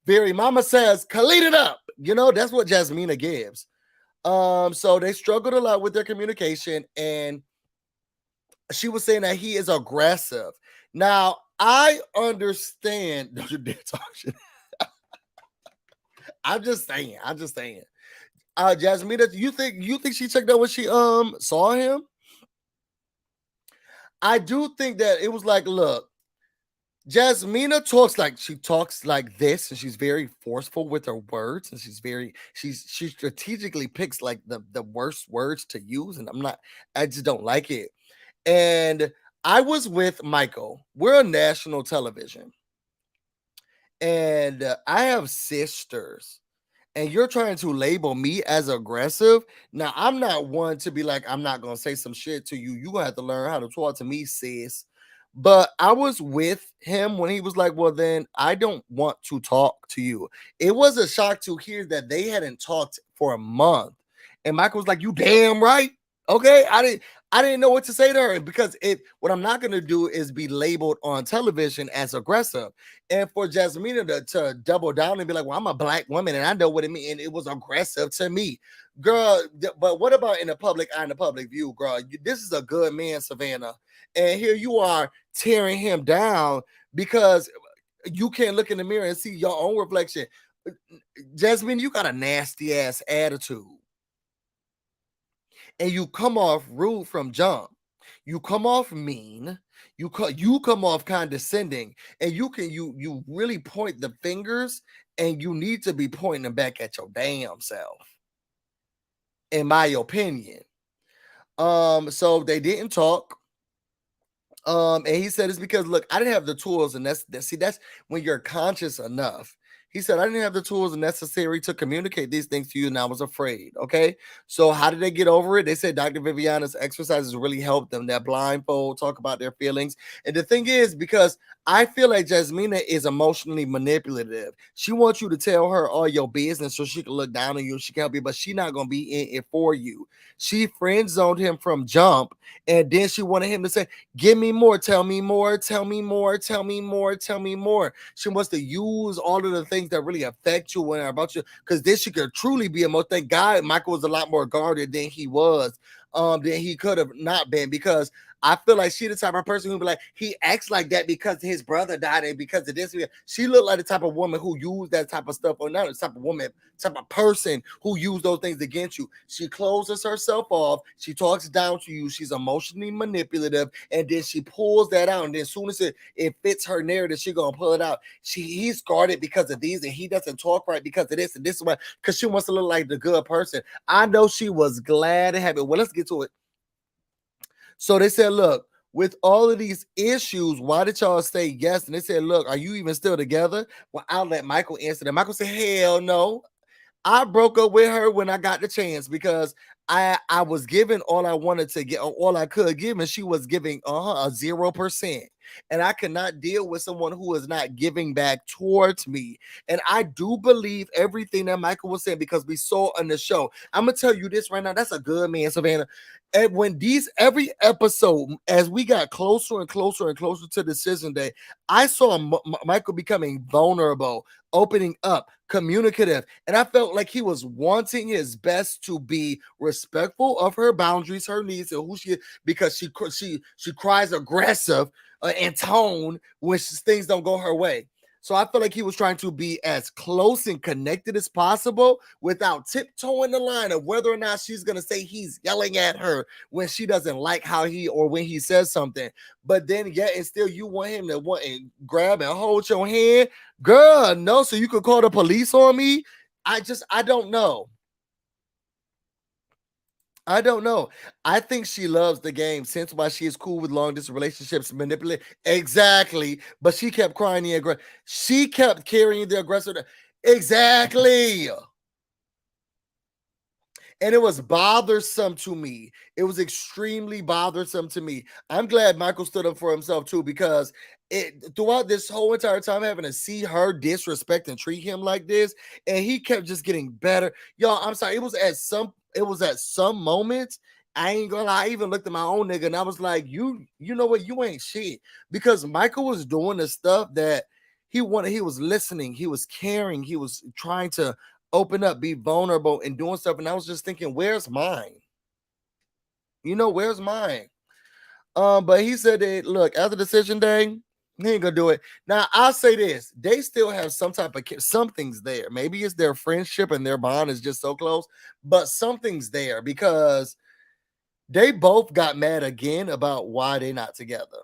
Very mama says, clean it up. You know, that's what Jasmina gives. So they struggled a lot with their communication, and she was saying that he is aggressive. Now, I understand. Don't you dare talk shit. I'm just saying. Jasmina, you think she checked out when she saw him? I do think that it was like, look, Jasmina talks like this, and she's very forceful with her words, and she strategically picks like the worst words to use, and I just don't like it. And I was with Michael. We're on national television, and I have sisters, and you're trying to label me as aggressive. Now, I'm not one to be like, I'm not gonna say some shit to you. You gonna have to learn how to talk to me, sis. But I was with him when he was like, well, then I don't want to talk to you. It was a shock to hear that they hadn't talked for a month. And Michael was like, you damn right. Okay. I didn't know what to say to her, because what I'm not gonna do is be labeled on television as aggressive. And for Jasmina to double down and be like, well, I'm a black woman and I know what it means, and it was aggressive to me. Girl, but what about in the public eye, in the public view, girl? This is a good man, Savannah. And here you are tearing him down because you can't look in the mirror and see your own reflection. Jasmine, you got a nasty ass attitude. And you come off rude from jump. You come off mean. You come off condescending, and you really point the fingers, and you need to be pointing them back at your damn self, in my opinion. So they didn't talk. And he said it's because, look, I didn't have the tools, and that's when you're conscious enough. He said, I didn't have the tools necessary to communicate these things to you, and I was afraid. Okay. So how did they get over it? They said Dr. Viviana's exercises really helped them. That blindfold, talk about their feelings. And the thing is, because I feel like Jasmina is emotionally manipulative. She wants you to tell her all your business so she can look down on you, she can help you, but she's not going to be in it for you. She friend zoned him from jump, and then she wanted him to say, give me more, tell me more, tell me more, tell me more, tell me more. She wants to use all of the things that really affect you and about you, because then she could truly be emotional. Thank God Michael was a lot more guarded than he was, than he could have not been, because I feel like she the type of person who be like, he acts like that because his brother died and because of this. She looked like the type of woman who used that type of stuff, or not the type of woman, type of person who used those things against you. She closes herself off. She talks down to you. She's emotionally manipulative, and then she pulls that out. And then as soon as it fits her narrative, she's gonna pull it out. He's guarded because of these, and he doesn't talk right because of this, and this is why, because she wants to look like the good person. I know she was glad to have it. Well, let's get to it. So they said, look, with all of these issues, why did y'all say yes? And they said, look, are you even still together? Well, I'll let Michael answer that. Michael said, hell no. I broke up with her when I got the chance, because I was giving all I wanted to get, all I could give, and she was giving a 0%. And I cannot deal with someone who is not giving back towards me. And I do believe everything that Michael was saying, because we saw on the show. I'm gonna tell you this right now. That's a good man, Savannah. And when every episode, as we got closer and closer and closer to decision day, I saw Michael becoming vulnerable, opening up, communicative, and I felt like he was wanting his best to be respectful of her boundaries, her needs, and who she is, because she cries aggressive in tone when things don't go her way. So I feel like he was trying to be as close and connected as possible without tiptoeing the line of whether or not she's going to say he's yelling at her when she doesn't like how or when he says something. But then yet and still you want him to want and grab and hold your hand. Girl, no, so you could call the police on me? I don't know. I don't know. I think she loves the game, since why she is cool with long distance relationships, manipulate. Exactly. But she kept crying the aggressor. She kept carrying the aggressor. Exactly. And it was bothersome to me. It was extremely bothersome to me. I'm glad Michael stood up for himself too, because throughout this whole entire time, having to see her disrespect and treat him like this, and he kept just getting better. Y'all, I'm sorry. It was at some moments, I ain't gonna lie, I even looked at my own nigga and I was like, you know what? You ain't shit. Because Michael was doing the stuff that he wanted. He was listening. He was caring. He was trying to open up, be vulnerable, and doing stuff. And I was just thinking, where's mine? Where's mine? But he said that, look, after decision day, he ain't gonna do it. Now, I'll say this. They still have some type of something's there. Maybe it's their friendship and their bond is just so close, but something's there, because They both got mad again about why they not together.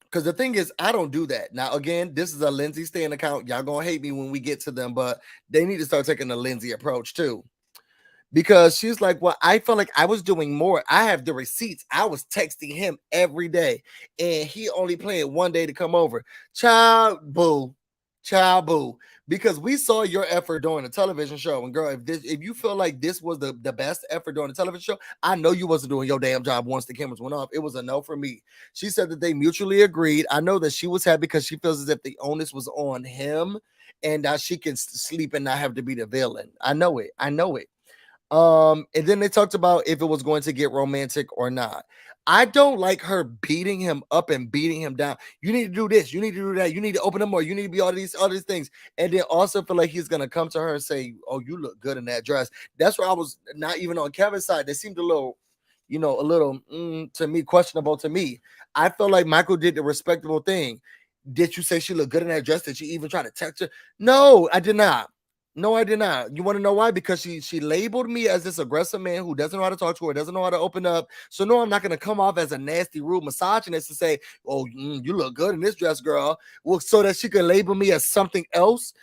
Because the thing is, I don't do that. Now, again, this is a Lindsey Stan account. Y'all gonna hate me when we get to them, but they need to start taking the Lindsey approach too. Because she's like, well, I felt like I was doing more. I have the receipts. I was texting him every day, and he only planned one day to come over. Child boo. Because we saw your effort during the television show. And girl, if you feel like this was the best effort during the television show, I know you wasn't doing your damn job once the cameras went off. It was a no for me. She said that they mutually agreed. I know that she was happy because she feels as if the onus was on him, and she can sleep and not have to be the villain. I know it. And then they talked about if it was going to get romantic or not. I don't like her beating him up and beating him down. You need to do this, you need to do that, you need to open up more, you need to be all these things. And then also feel like he's gonna come to her and say, oh, you look good in that dress. That's where I was not even on Kevin's side. They seemed a little, to me, questionable to me. I felt like Michael did the respectable thing. Did you say she looked good in that dress? Did you even try to text her? No, I did not. No, I did not. You want to know why? Because she labeled me as this aggressive man who doesn't know how to talk to her, doesn't know how to open up. So no, I'm not going to come off as a nasty, rude misogynist and say, oh, you look good in this dress, girl. Well, so that she can label me as something else.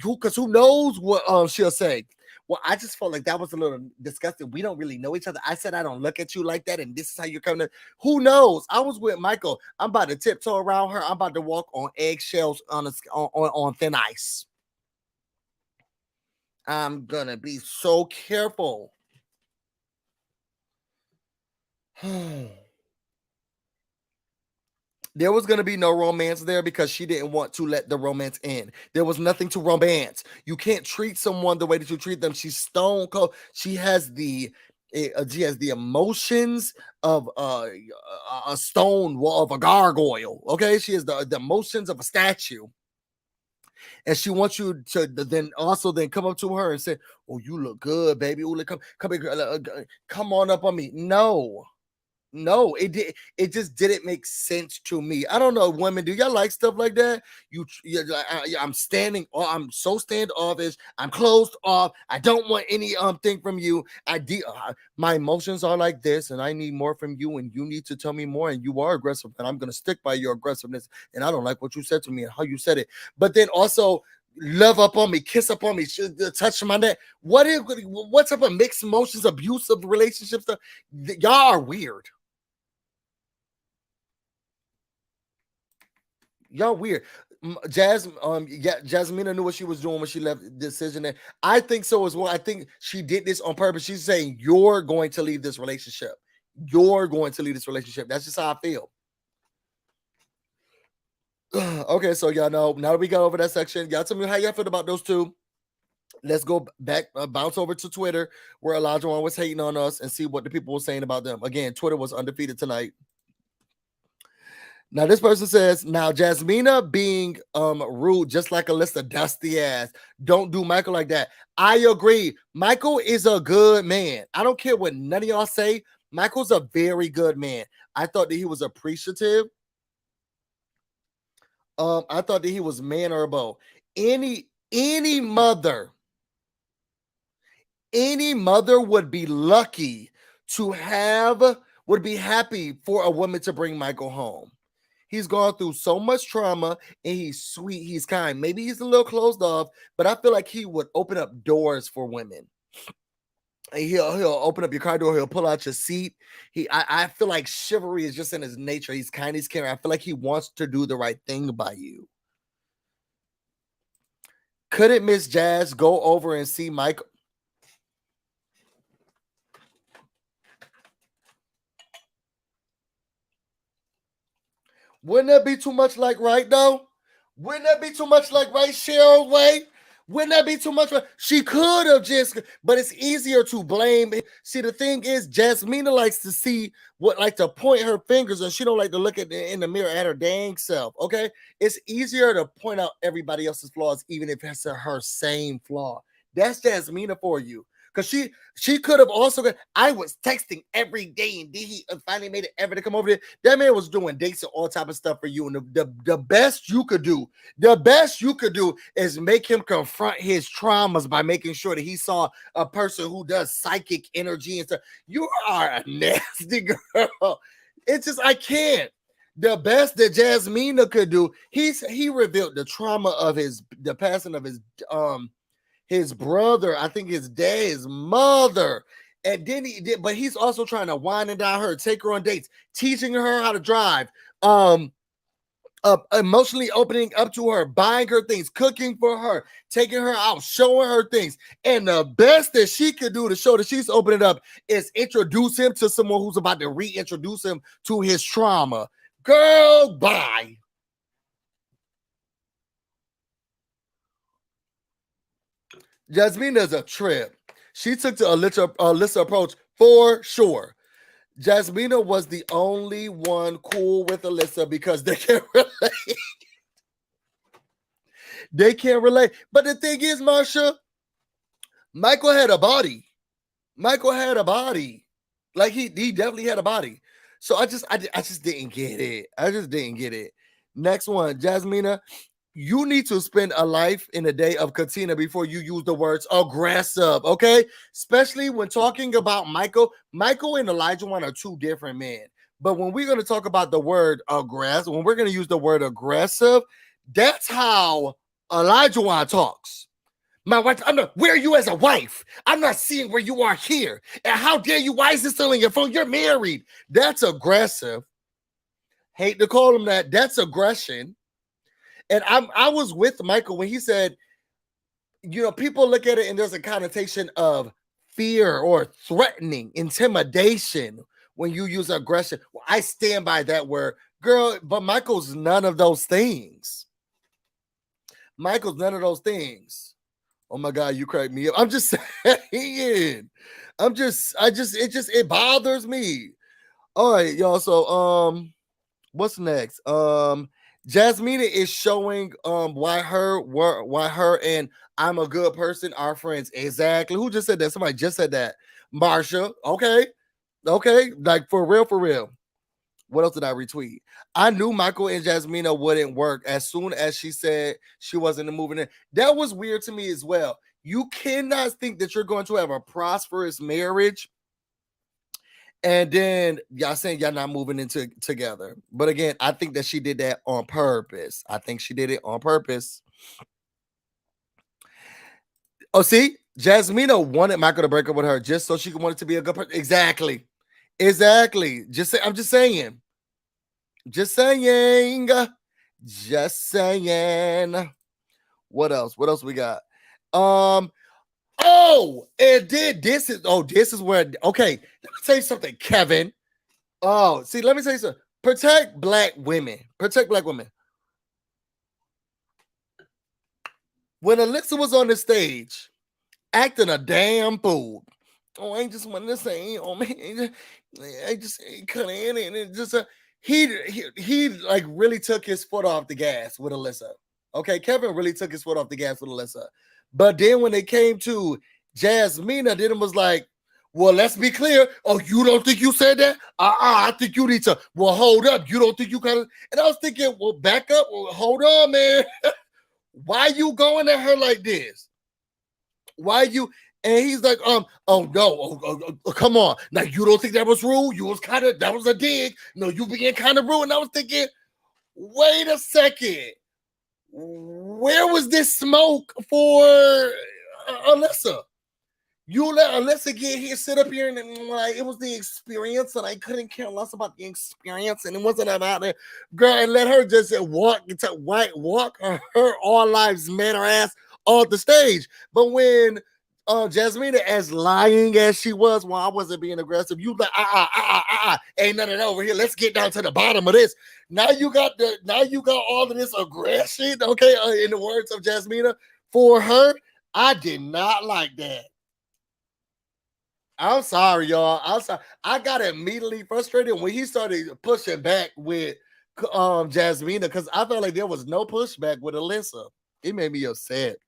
Because who knows what she'll say. Well, I just felt like that was a little disgusting. We don't really know each other. I said I don't look at you like that, and this is how you're coming to. Who knows? I was with Michael. I'm about to tiptoe around her. I'm about to walk on eggshells on thin ice. I'm gonna be so careful. There was gonna be no romance there because she didn't want to let the romance end. There was nothing to romance. You can't treat someone the way that you treat them. She's stone cold. She has the emotions of a stone wall of a gargoyle. Okay, she has the emotions of a statue. And she wants you to then come up to her and say, oh, you look good, baby. Ooh, come here, come on up on me. No, it just didn't make sense to me. I don't know, women, do y'all like stuff like that? I'm I'm so standoffish. I'm closed off. I don't want any thing from you. My emotions are like this, and I need more from you, and you need to tell me more. And you are aggressive, and I'm gonna stick by your aggressiveness. And I don't like what you said to me and how you said it. But then also love up on me, kiss up on me, touch my neck. What's up with mixed emotions, abusive relationships? Y'all are weird. Y'all weird. Jasmina knew what she was doing when she left the decision. And I think so as well. I think she did this on purpose. She's saying, you're going to leave this relationship. You're going to leave this relationship. That's just how I feel. Okay, so y'all know, now that we got over that section, y'all tell me how y'all feel about those two. Let's go back, bounce over to Twitter, where Elijah Wan was hating on us, and see what the people were saying about them. Again, Twitter was undefeated tonight. Now, this person says, now Jasmina being rude, just like Alyssa, dusty ass. Don't do Michael like that. I agree. Michael is a good man. I don't care what none of y'all say. Michael's a very good man. I thought that he was appreciative. I thought that he was mannerable. Any mother would be lucky to would be happy for a woman to bring Michael home. He's gone through so much trauma, and he's sweet, he's kind. Maybe he's a little closed off, but I feel like he would open up doors for women. And he'll open up your car door, he'll pull out your seat. I feel like chivalry is just in his nature. He's kind, he's caring. I feel like he wants to do the right thing by you. Couldn't Miss Jazz go over and see Michael? Wouldn't that be too much like right, though? Wouldn't that be too much like right, Cheryl's way? Wouldn't that be too much? She could have just, but it's easier to blame. See, the thing is, Jasmina likes to see to point her fingers, and she don't like to look in the mirror at her dang self. Okay, it's easier to point out everybody else's flaws, even if it's her same flaw. That's Jasmina for you. Because she could have also got, I was texting every day, and then he finally made it ever to come over there. That man was doing dates and all type of stuff for you. And the best you could do, is make him confront his traumas by making sure that he saw a person who does psychic energy and stuff. You are a nasty girl. It's just, I can't. The best that Jasmina could do, he revealed the trauma of the passing of his brother, I think his dad's mother. And then he did, but he's also trying to wine and dine her, take her on dates, teaching her how to drive, emotionally opening up to her, buying her things, cooking for her, taking her out, showing her things. And the best that she could do to show that she's opening up is introduce him to someone who's about to reintroduce him to his trauma. Girl, bye. Jasmina's a trip. She took to Alyssa approach for sure. Jasmina was the only one cool with Alyssa because they can't relate. They can't relate. But the thing is, Marsha, Michael had a body. Like he definitely had a body. So I just didn't get it. Next one, Jasmina. You need to spend a life in a day of Katina before you use the words aggressive, okay? Especially when talking about Michael. Michael and Elijah are two different men. But when we're going to talk about the word aggressive, when we're going to use the word aggressive, that's how Elijah talks. My wife, where are you as a wife? I'm not seeing where you are here. And how dare you? Why is this still on your phone? You're married. That's aggressive. Hate to call him that. That's aggression. And I was with Michael when he said, people look at it and there's a connotation of fear or threatening, intimidation when you use aggression. Well, I stand by that word, girl, but Michael's none of those things. Oh my God, you crack me up. I'm just saying. It bothers me. All right, y'all. So what's next? Jasmina is showing why her and I'm a good person are friends. Exactly. Who just said that? Somebody just said that. Marsha. Okay. Like for real. What else did I retweet? I knew Michael and Jasmina wouldn't work as soon as she said she wasn't moving in. That was weird to me as well. You cannot think that you're going to have a prosperous marriage and then y'all saying y'all not moving into together. But again, I think that she did that on purpose. Oh, see, Jasmina wanted Michael to break up with her just so she could want it to be a good person. Exactly. I'm just saying. What else we got? And then this is where, okay, let me tell you something, Kevin. Let me tell you something. Protect black women. When Alyssa was on the stage acting a damn fool. Oh, I just wanted to say, oh man, I just cut in and it just he like really took his foot off the gas with Alyssa. Okay, Kevin really took his foot off the gas with Alyssa. But then when it came to Jasmina, then it was like, well, let's be clear. Oh, you don't think you said that? I think you need to. Well, hold up. You don't think you kind of? And I was thinking, well, back up. Well, hold on, man. Why you going at her like this? Why you? And he's like, oh no, come on. Now you don't think that was rude? That was a dig. No, you being kind of rude. And I was thinking, wait a second. Where was this smoke for Alyssa? You let Alyssa get here, sit up here, and like it was the experience, and I couldn't care less about the experience, and it wasn't about it, girl. And let her just walk her all lives matter ass off the stage. But when Jasmina, as lying as she was, well, I wasn't being aggressive. You like ain't none of that over here. Let's get down to the bottom of this. Now you got all of this aggression. Okay, in the words of Jasmina, for her, I did not like that. I'm sorry, y'all. I got immediately frustrated when he started pushing back with Jasmina because I felt like there was no pushback with Alyssa. It made me upset.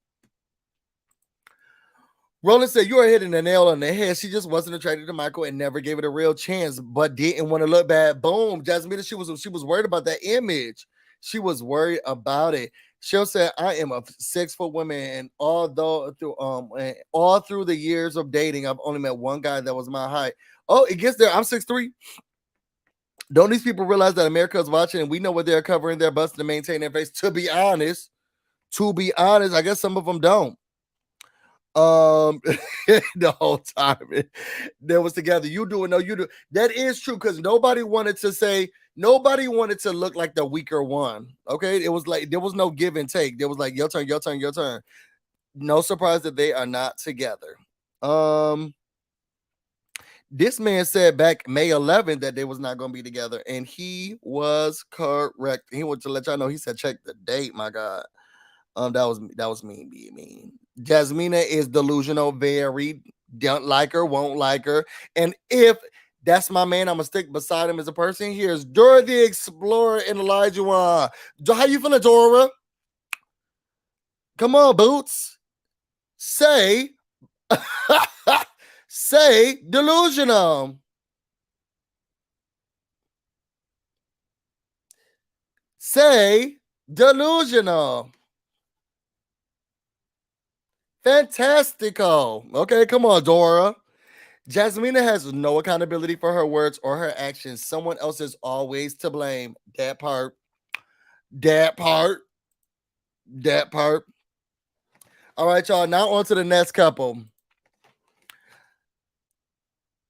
Roland said, "You are hitting the nail on the head. She just wasn't attracted to Michael and never gave it a real chance, but didn't want to look bad." Boom. Jasmina, she was worried about that image. She was worried about it. She'll say, "I am a 6-foot woman, and all through the years of dating, I've only met one guy that was my height." Oh, it gets there. I'm 6'3". Don't these people realize that America is watching and we know what they're covering their butts to maintain their face? To be honest, I guess some of them don't. The whole time they was together. You do it, no, you do. That is true because nobody wanted to look like the weaker one. Okay, it was like there was no give and take. There was like your turn, your turn, your turn. No surprise that they are not together. This man said back May 11th that they was not going to be together, and he was correct. He wanted to let y'all know. He said, "Check the date, my God." That was mean, being mean. Jasmina is delusional, very don't like her, won't like her. And if that's my man, I'm gonna stick beside him as a person. Here's Dora the Explorer and Elijah Wan. How you feeling, Dora? Come on, Boots. Say, say delusional. Say delusional. Fantastical. Okay, come on, Dora. Jasmina has no accountability for her words or her actions. Someone else is always to blame. That part. All right, y'all. Now on to the next couple.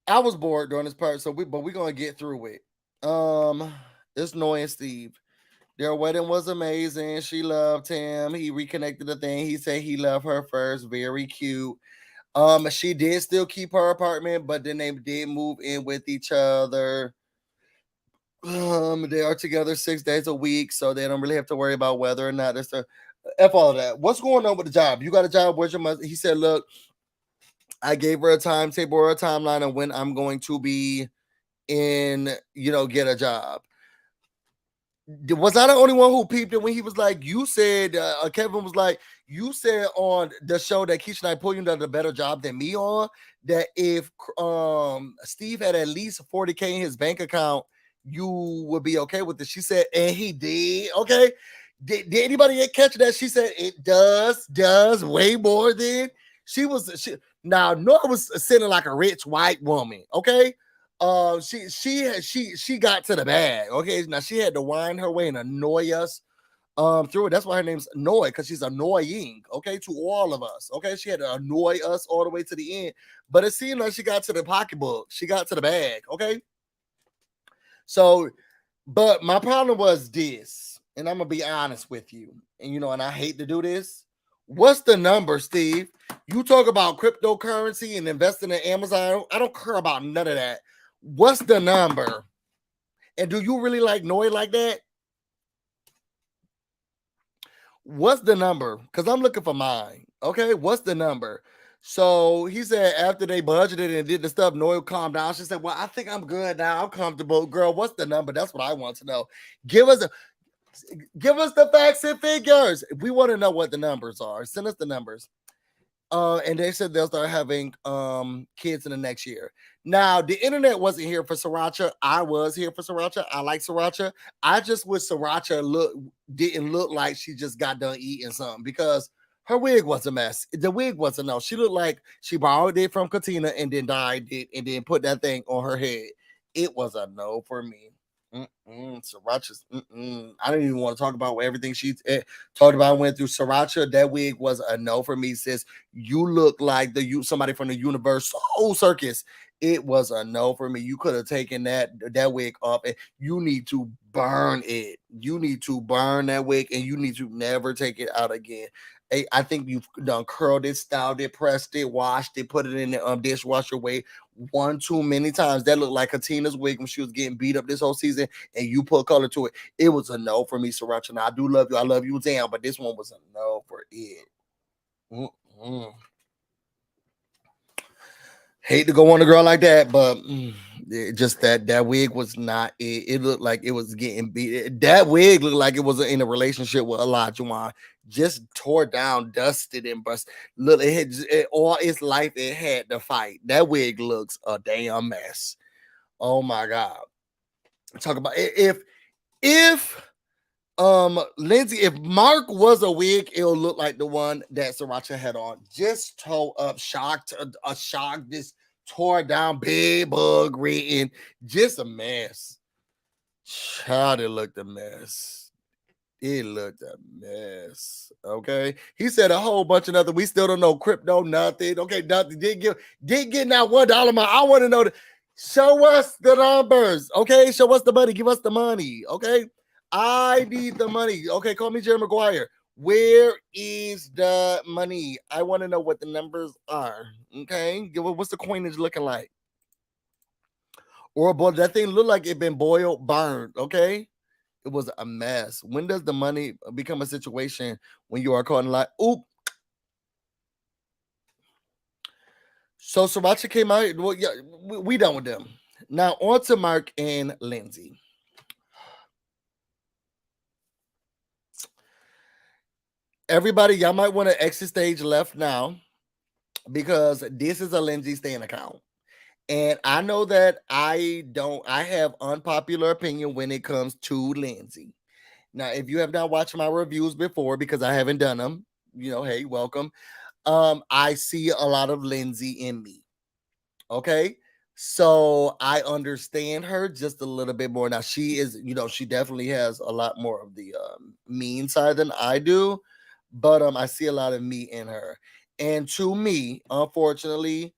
I was bored during this part, but we're gonna get through it. It's Noi and Steve. Their wedding was amazing. She loved him. He reconnected the thing. He said he loved her first. Very cute. She did still keep her apartment, but then they did move in with each other. They are together 6 days a week, so they don't really have to worry about whether or not it's F all of that. What's going on with the job? You got a job? Where's your mother? He said, "Look, I gave her a timetable or a timeline of when I'm going to be in, get a job." Was I the only one who peeped it when he was like, you said, Kevin was like, you said on the show that Keshia and Pulliam did a better job than me on, that if Steve had at least 40K in his bank account, you would be okay with it. She said, and he did. Okay. Did anybody catch that? She said it does way more than now Nora was sitting like a rich white woman. Okay. She got to the bag. Okay, now she had to wind her way and annoy us through it. That's why her name's Noi, because she's annoying, okay, to all of us. Okay, she had to annoy us all the way to the end, but it seemed like she got to the pocketbook, she got to the bag. Okay, so but my problem was this, and I'm gonna be honest with you, and and I hate to do this. What's the number, Steve? You talk about cryptocurrency and investing in Amazon. I don't care about none of that. What's the number? And do you really like Noi like that? What's the number? Because I'm looking for mine. Okay, what's the number? So he said after they budgeted and did the stuff, Noi calmed down. She said, "Well, I think I'm good now. I'm comfortable." Girl, what's the number? That's what I want to know. Give us the facts and figures. We want to know what the numbers are. Send us the numbers. And they said they'll start having kids in the next year. Now, the internet wasn't here for Sriracha. I was here for Sriracha. I like Sriracha. I just wish Sriracha didn't look like she just got done eating something, because her wig was a mess. The wig was a no. She looked like she borrowed it from Katina and then dyed it and then put that thing on her head. It was a no for me. Sriracha's. I don't even want to talk about everything she talked about. Went through Sriracha. That wig was a no for me. Sis, you look like somebody from the Universal Circus. It was a no for me. You could have taken that wig off, and you need to burn it. You need to burn that wig, and you need to never take it out again. I think you've done curled it, styled it, pressed it, washed it, put it in the dishwasher way one too many times. That looked like Katina's wig when she was getting beat up this whole season, and you put color to it. It was a no for me, Sriracha. Now, I do love you. I love you down, but this one was a no for it. Hate to go on a girl like that, but just that wig was not it. It looked like it was getting beat. That wig looked like it was in a relationship with Elijah Wan. just tore down, dusted, and bust. Look, all its life it had to fight. That wig looks a damn mess. Oh my god! Talk about if Lindsey, if Mark was a wig, it'll look like the one that Sriracha had on. Just toe up, shocked, a shock, this tore down, big bug written, just a mess. Child, it looked a mess. It looked a mess. Okay. He said a whole bunch of nothing. We still don't know crypto, nothing. Okay, nothing. Didn't get now $1. I want to know show us the numbers. Okay, show us the money. Give us the money. Okay. I need the money. Okay, call me Jerry Maguire. Where is the money? I want to know what the numbers are. Okay, what's the coinage looking like? Or boy, that thing looked like it been boiled, burned. Okay, it was a mess. When does the money become a situation when you are caught in like, oop? So Sriracha came out. Well, yeah, we done with them. Now on to Mark and Lindsey. Everybody, y'all might want to exit stage left now because this is a Lindsey Stan account. And I know that I have unpopular opinion when it comes to Lindsey. Now, if you have not watched my reviews before, because I haven't done them, hey, welcome. I see a lot of Lindsey in me. Okay. So I understand her just a little bit more. Now, she is, she definitely has a lot more of the mean side than I do. But I see a lot of me in her. And to me, unfortunately,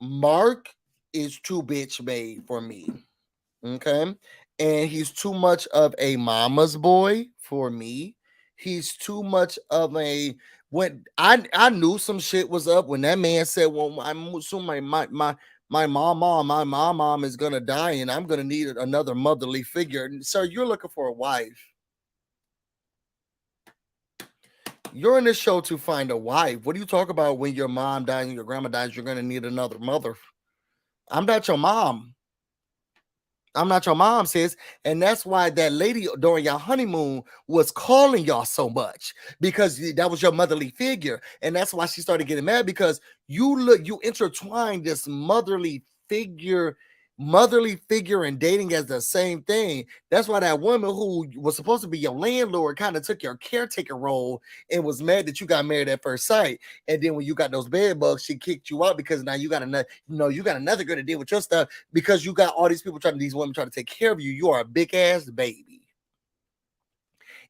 Mark is too bitch made for me. Okay. And he's too much of a mama's boy for me. He's too much of a when I knew some shit was up when that man said, well, I'm assuming my mom is gonna die and I'm gonna need another motherly figure. Sir, you're looking for a wife. You're in this show to find a wife. What do you talk about when your mom dies and your grandma dies? You're going to need another mother. I'm not your mom. I'm not your mom, sis. And that's why that lady during your honeymoon was calling y'all so much because that was your motherly figure. And that's why she started getting mad because you intertwine this motherly figure and dating as the same thing. That's why that woman who was supposed to be your landlord kind of took your caretaker role and was mad that you got married at first sight. And then when you got those bed bugs, she kicked you out because now you got another girl to deal with your stuff because you got all these women trying to take care of you. You are a big ass baby.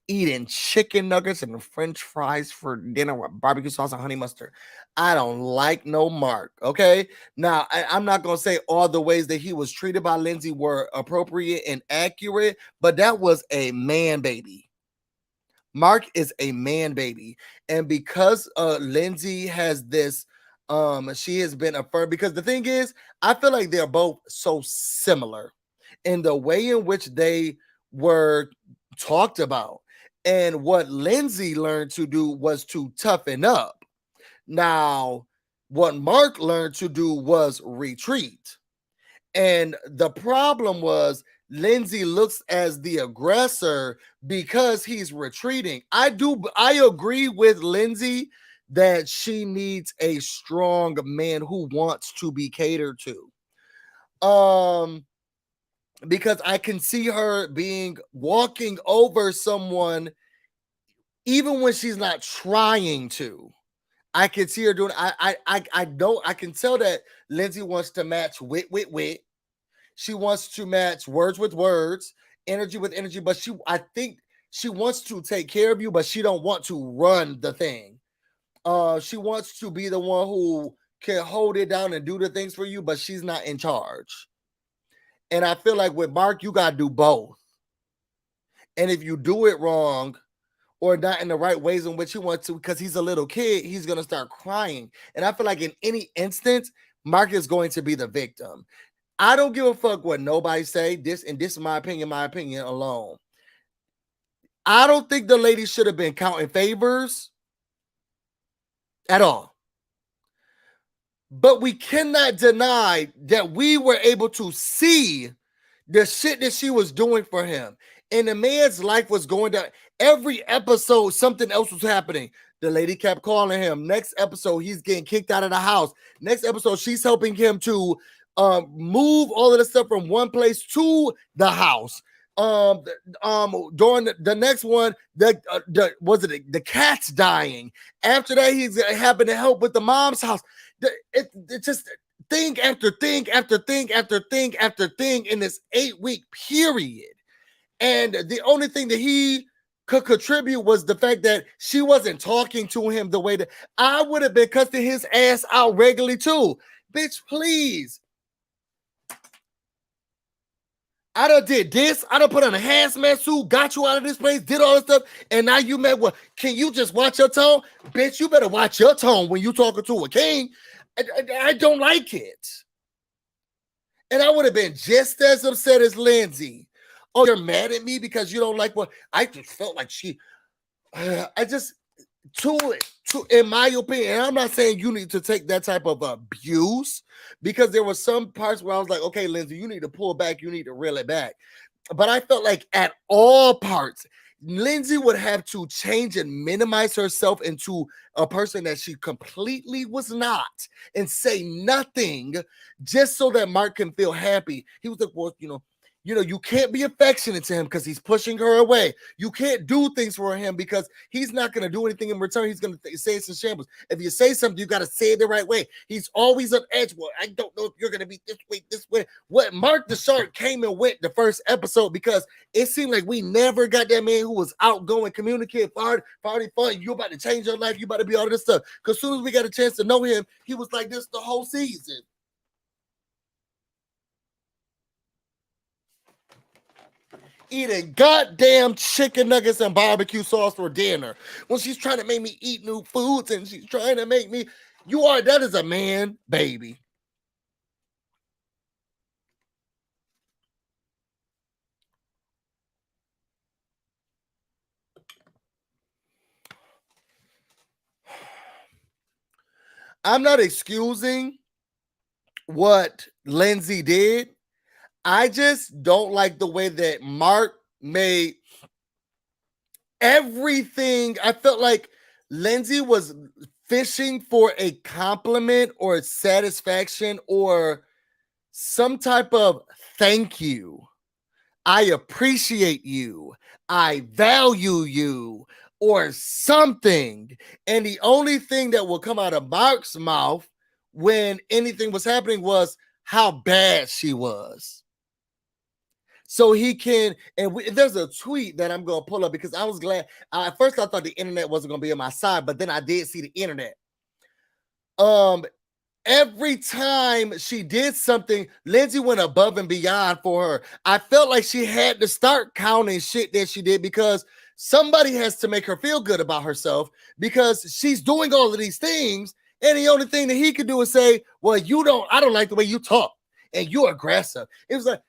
Eating chicken nuggets and French fries for dinner with barbecue sauce and honey mustard. I don't like no Mark. Okay. Now, I'm not going to say all the ways that he was treated by Lindsey were appropriate and accurate, but that was a man baby. Mark is a man baby. And because Lindsey has this, she has been affirmed because the thing is, I feel like they're both so similar in the way in which they were talked about. And what Lindsey learned to do was to toughen up. Now, what Mark learned to do was retreat. And the problem was Lindsey looks as the aggressor because he's retreating. I agree with Lindsey that she needs a strong man who wants to be catered to. Because I can see her walking over someone even when she's not trying to. I can see her doing. I can tell that Lindsey wants to match wit. She wants to match words with words, energy with energy. But I think she wants to take care of you, but she don't want to run the thing. She wants to be the one who can hold it down and do the things for you, but she's not in charge. And I feel like with Mark, you got to do both. And if you do it wrong or not in the right ways in which you want to, because he's a little kid, he's going to start crying. And I feel like in any instance, Mark is going to be the victim. I don't give a fuck what nobody say. This is my opinion alone. I don't think the lady should have been counting favors at all. But we cannot deny that we were able to see the shit that she was doing for him. And the man's life was going down. Every episode, something else was happening. The lady kept calling him. Next episode, he's getting kicked out of the house. Next episode, she's helping him to move all of the stuff from one place to the house. During the next one, the cat's dying. After that, he's having to help with the mom's house. It just thing after thing after thing after thing after thing in this 8-week period. And the only thing that he could contribute was the fact that she wasn't talking to him the way that I would have been cussing his ass out regularly too. Bitch, please. I done did this. I done put on a hazmat suit, got you out of this place, did all this stuff, and now you mad. What? Can you just watch your tone? Bitch, you better watch your tone when you talking to a king. I don't like it. And I would have been just as upset as Lindsey. Oh, you're mad at me because you don't like what I just felt like in my opinion, and I'm not saying you need to take that type of abuse, because there were some parts where I was like, okay, Lindsey, you need to pull back, you need to reel it back. But I felt like at all parts, Lindsey would have to change and minimize herself into a person that she completely was not and say nothing just so that Mark can feel happy. He was like, well, you can't be affectionate to him because he's pushing her away. You can't do things for him because he's not going to do anything in return. He's going to say it's in shambles. If you say something, you got to say it the right way. He's always on edge. Well, I don't know if you're going to be this way. What Mark the Shark came and went the first episode because it seemed like we never got that man who was outgoing, communicate, party fun. You about to change your life. You about to be all this stuff. Because as soon as we got a chance to know him, he was like this the whole season. Eating goddamn chicken nuggets and barbecue sauce for dinner when she's trying to make me eat new foods and she's trying to make me, that is a man, baby. I'm not excusing what Lindsey did. I just don't like the way that Mark made everything. I felt like Lindsey was fishing for a compliment or satisfaction or some type of thank you. I appreciate you. I value you or something. And the only thing that will come out of Mark's mouth when anything was happening was how bad she was. So he can, there's a tweet that I'm going to pull up because I was glad. At first I thought the internet wasn't going to be on my side, but then I did see the internet. Every time she did something, Lindsey went above and beyond for her. I felt like she had to start counting shit that she did because somebody has to make her feel good about herself because she's doing all of these things. And the only thing that he could do is say, well, I don't like the way you talk and you're aggressive. It was like,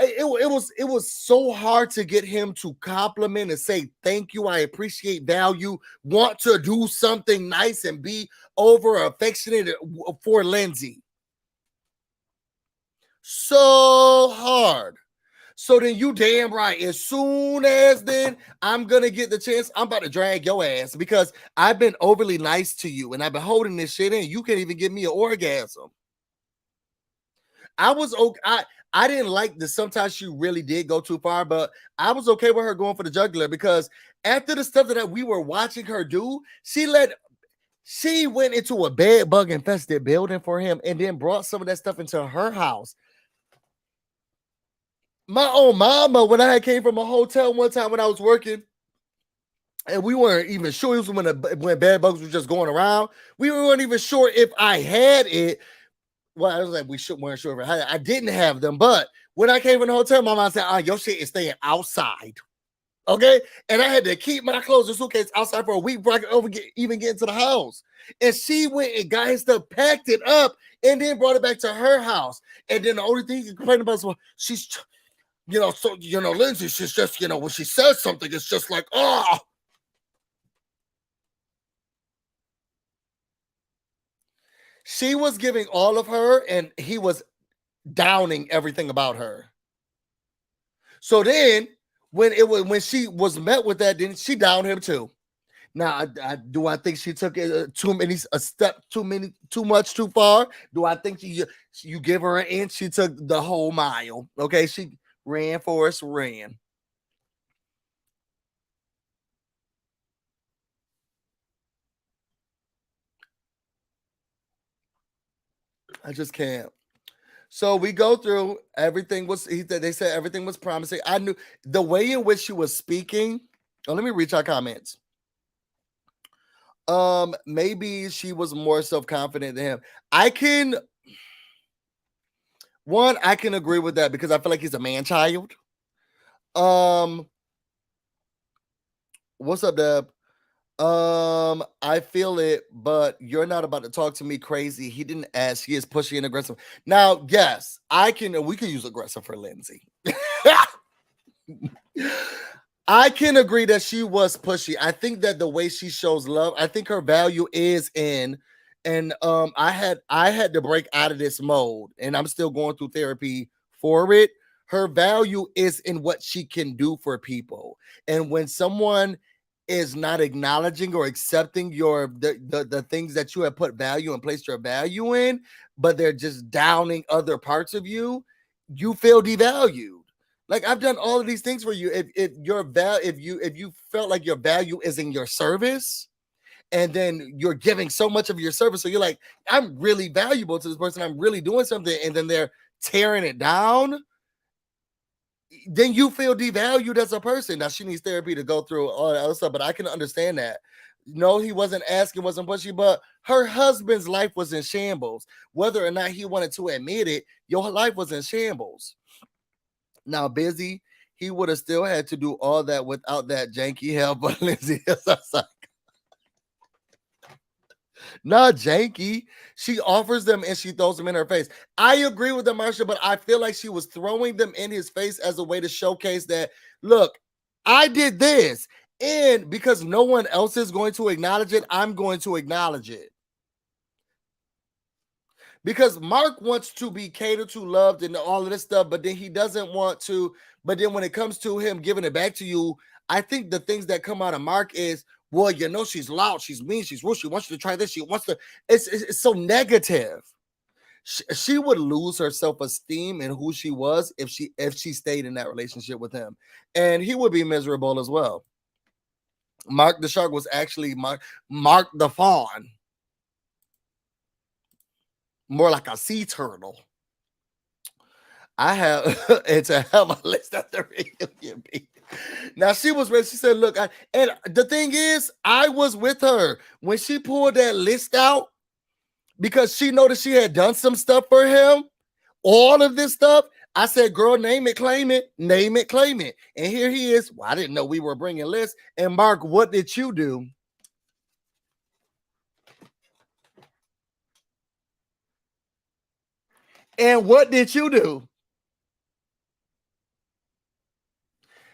it was so hard to get him to compliment and say thank you, I appreciate, value, want to do something nice and be over affectionate for Lindsey. So hard. So then you damn right. As soon as then I'm gonna get the chance, I'm about to drag your ass because I've been overly nice to you and I've been holding this shit in. You can't even give me an orgasm. I was okay. I didn't like that sometimes she really did go too far, but I was okay with her going for the jugular because after the stuff that we were watching her do, she went into a bed bug infested building for him and then brought some of that stuff into her house. My own mama, when I came from a hotel one time when I was working, and we weren't even sure, it was when bed bugs were just going around. We weren't even sure if I had it. Well, I was like, weren't sure if I had it. I didn't have them, but when I came from the hotel, my mom said, your shit is staying outside. Okay. And I had to keep my clothes and suitcase outside for a week before I could even get into the house. And she went and got his stuff, packed it up, and then brought it back to her house. And then the only thing he complained about is, well, she's, Lindsey, she's just, when she says something, it's just like, oh. She was giving all of her, and he was downing everything about her. So then, when she was met with that, then she downed him too. Now, I think she took it too much too far? Do I think you give her an inch? She took the whole mile. Okay, she ran, Forrest ran. I just can't. So we go through everything they said everything was promising. I knew the way in which she was speaking. Oh, let me reach our comments. Maybe she was more self-confident than him. I can agree with that because I feel like he's a man-child. What's up, Deb? I feel it, but you're not about to talk to me crazy. He didn't ask. He is pushy and aggressive. Now, yes, we can use aggressive for Lindsey. I can agree that she was pushy. I think that the way she shows love, I think her value is in, and I had to break out of this mode, and I'm still going through therapy for it. Her value is in what she can do for people. And when someone is not acknowledging or accepting the things that you have put value and placed your value in, but they're just downing other parts of you, you feel devalued. Like, I've done all of these things for you. If you felt like your value is in your service, and then you're giving so much of your service, so you're like, I'm really valuable to this person, I'm really doing something, and then they're tearing it down, then you feel devalued as a person. Now, she needs therapy to go through all that other stuff, but I can understand that. No, he wasn't asking, wasn't pushy, but her husband's life was in shambles. Whether or not he wanted to admit it, your life was in shambles. Now, Busy, he would have still had to do all that without that janky help, but Lindsey is a psycho. Not janky. She offers them and she throws them in her face. I agree with the Marsha, but I feel like she was throwing them in his face as a way to showcase that, look, I did this. And because no one else is going to acknowledge it, I'm going to acknowledge it. Because Mark wants to be catered to, loved, and all of this stuff, but then he doesn't want to. But then when it comes to him giving it back to you, I think the things that come out of Mark is, well, you know, she's loud, she's mean, she's rude, she wants you to try this, she wants to. It's so negative. She would lose her self-esteem and who she was if she stayed in that relationship with him, and he would be miserable as well. Mark the Shark was actually Mark the Fawn. More like a sea turtle. I have it's a hell of a list of the reunion. Now she was ready. She said, look, and the thing is, I was with her when she pulled that list out because she noticed she had done some stuff for him. All of this stuff. I said, girl, name it, claim it, name it, claim it. And here he is. Well, I didn't know we were bringing lists. And Mark, what did you do? And what did you do?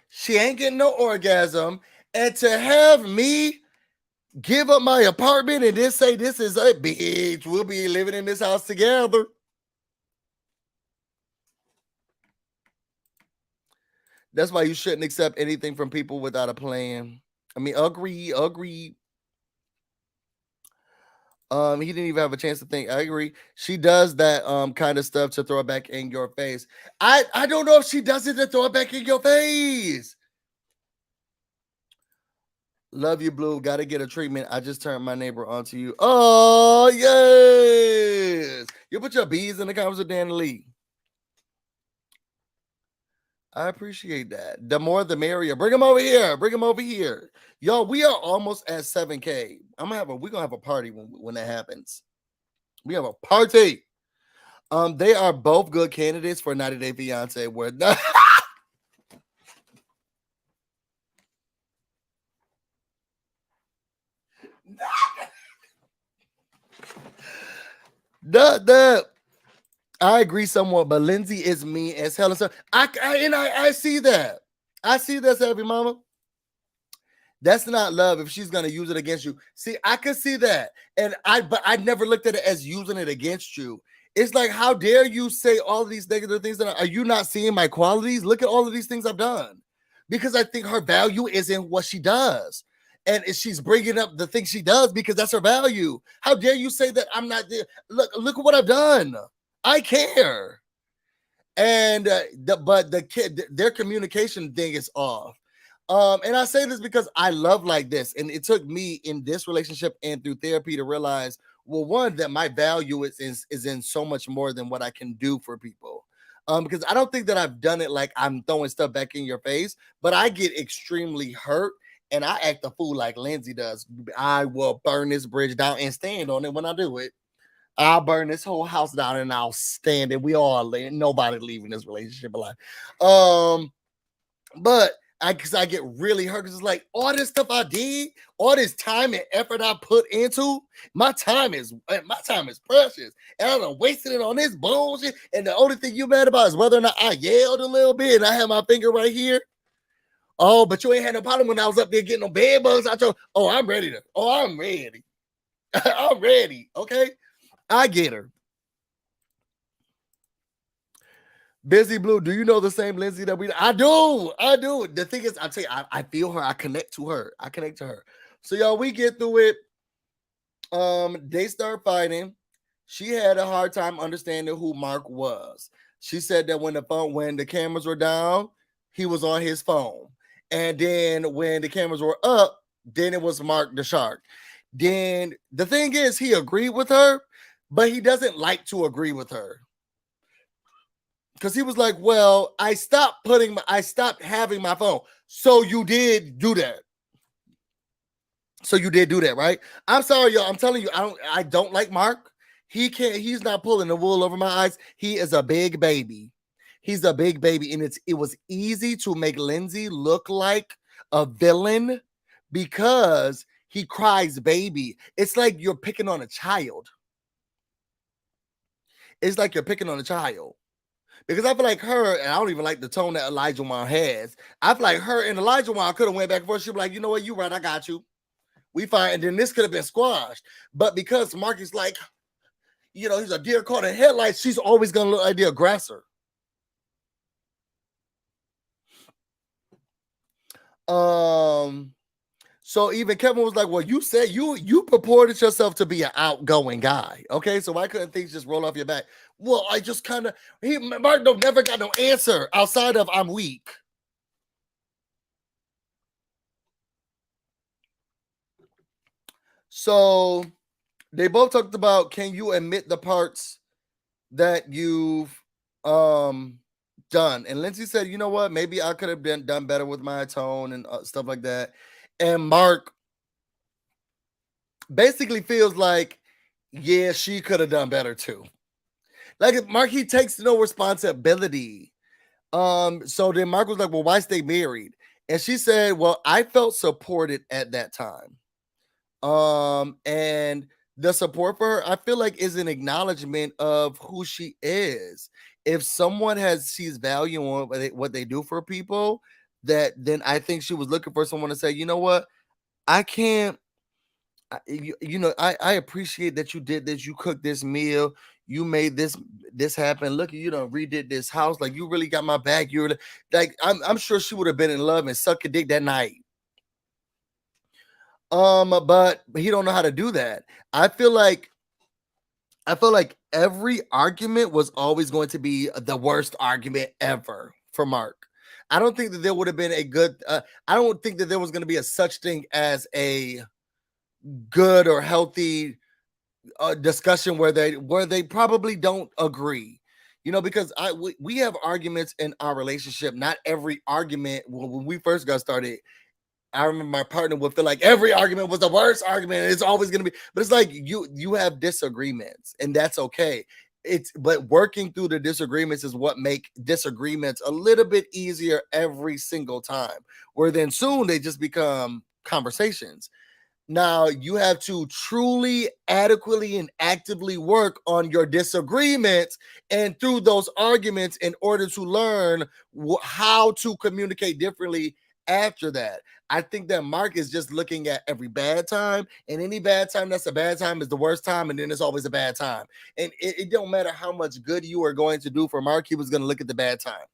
She ain't getting no orgasm. And to have me give up my apartment and then say this is a bitch, we'll be living in this house together. That's why you shouldn't accept anything from people without a plan. I mean, agree. He didn't even have a chance to think. I agree. She does that kind of stuff to throw it back in your face. I don't know if she does it to throw it back in your face. Love you, Blue. Got to get a treatment. I just turned my neighbor onto you. Oh, yes. You put your bees in the comments with Dan Lee. I appreciate that. The more, the merrier. Bring them over here. Bring them over here. Yo, we are almost at 7K. We're gonna have a party when that happens. We have a party. They are both good candidates for 90 Day Fiance. Where I agree somewhat, but Lindsey is mean as hell. So I see that. I see that, Savvy Mama. That's not love if she's gonna use it against you. See, I could see that, but I never looked at it as using it against you. It's like, how dare you say all of these negative things? Are you not seeing my qualities? Look at all of these things I've done. because I think her value is in what she does. And she's bringing up the things she does because that's her value. How dare you say that I'm not there? Look at what I've done. I care. And but the kid, their communication thing is off. And I say this because I love like this, and it took me in this relationship and through therapy to realize, well, one, that my value is in so much more than what I can do for people. Because I don't think that I've done it like I'm throwing stuff back in your face, but I get extremely hurt and I act a fool like Lindsey does. I will burn this bridge down and stand on it when I do it. I'll burn this whole house down and I'll stand it. We all nobody leaving this relationship alive. But because I get really hurt because it's like all this stuff I did, all this time and effort I put into, my time is precious, and I done wasted it on this bullshit. And the only thing you mad about is whether or not I yelled a little bit and I have my finger right here. Oh, but you ain't had no problem when I was up there getting no bed bugs. I'm ready. I'm ready. I'm ready. Okay, I get her. BusyBlu, do you know the same Lindsey that we? I do. The thing is, I tell you, I feel her. I connect to her. So y'all, we get through it. They start fighting. She had a hard time understanding who Mark was. She said that when the cameras were down, he was on his phone, and then when the cameras were up, then it was Mark the Shark. Then the thing is, he agreed with her, but he doesn't like to agree with her. Because he was like, well, I stopped having my phone. So you did do that. Right? I'm sorry, y'all. I'm telling you, I don't like Mark. He's not pulling the wool over my eyes. He is a big baby. He's a big baby. And it was easy to make Lindsey look like a villain because he cries baby. It's like you're picking on a child. Because I feel like her, and I don't even like the tone that Elijah Wan has. I feel like her and Elijah Wan could have went back and forth. She'd be like, you know what, you right, I got you. We fine. And then this could have been squashed. But because Mark is like, he's a deer caught in headlights, she's always going to look like the aggressor. So even Kevin was like, well, you said you purported yourself to be an outgoing guy. Okay, so why couldn't things just roll off your back? Well, I just Mark never got no answer outside of I'm weak. So they both talked about, can you admit the parts that you've done? And Lindsey said, you know what, maybe I could have done better with my tone and stuff like that. And Mark basically feels like, yeah, she could have done better too. Like Mark, he takes no responsibility. So then Mark was like, well, why stay married? And she said, well, I felt supported at that time. And the support for her, I feel like, is an acknowledgement of who she is. If someone sees value on what they do for people, then I think she was looking for someone to say, you know what, I can't, I appreciate that you did this. You cooked this meal. You made this happen. Look, you redid this house. Like, you really got my back. You're like, I'm sure she would have been in love and sucked a dick that night. But he don't know how to do that. I feel like every argument was always going to be the worst argument ever for Mark. I don't think that there would have been a good. I don't think that there was going to be a such thing as a good or healthy discussion where they probably don't agree. Because we have arguments in our relationship. Not every argument. When we first got started, I remember my partner would feel like every argument was the worst argument. It's always going to be, but it's like you have disagreements, and that's okay. But working through the disagreements is what make disagreements a little bit easier every single time, where then soon they just become conversations. Now you have to truly, adequately, and actively work on your disagreements and through those arguments in order to learn how to communicate differently after that. I think that Mark is just looking at every bad time, and any bad time that's a bad time is the worst time, and then it's always a bad time. And it don't matter how much good you are going to do for Mark, he was going to look at the bad time.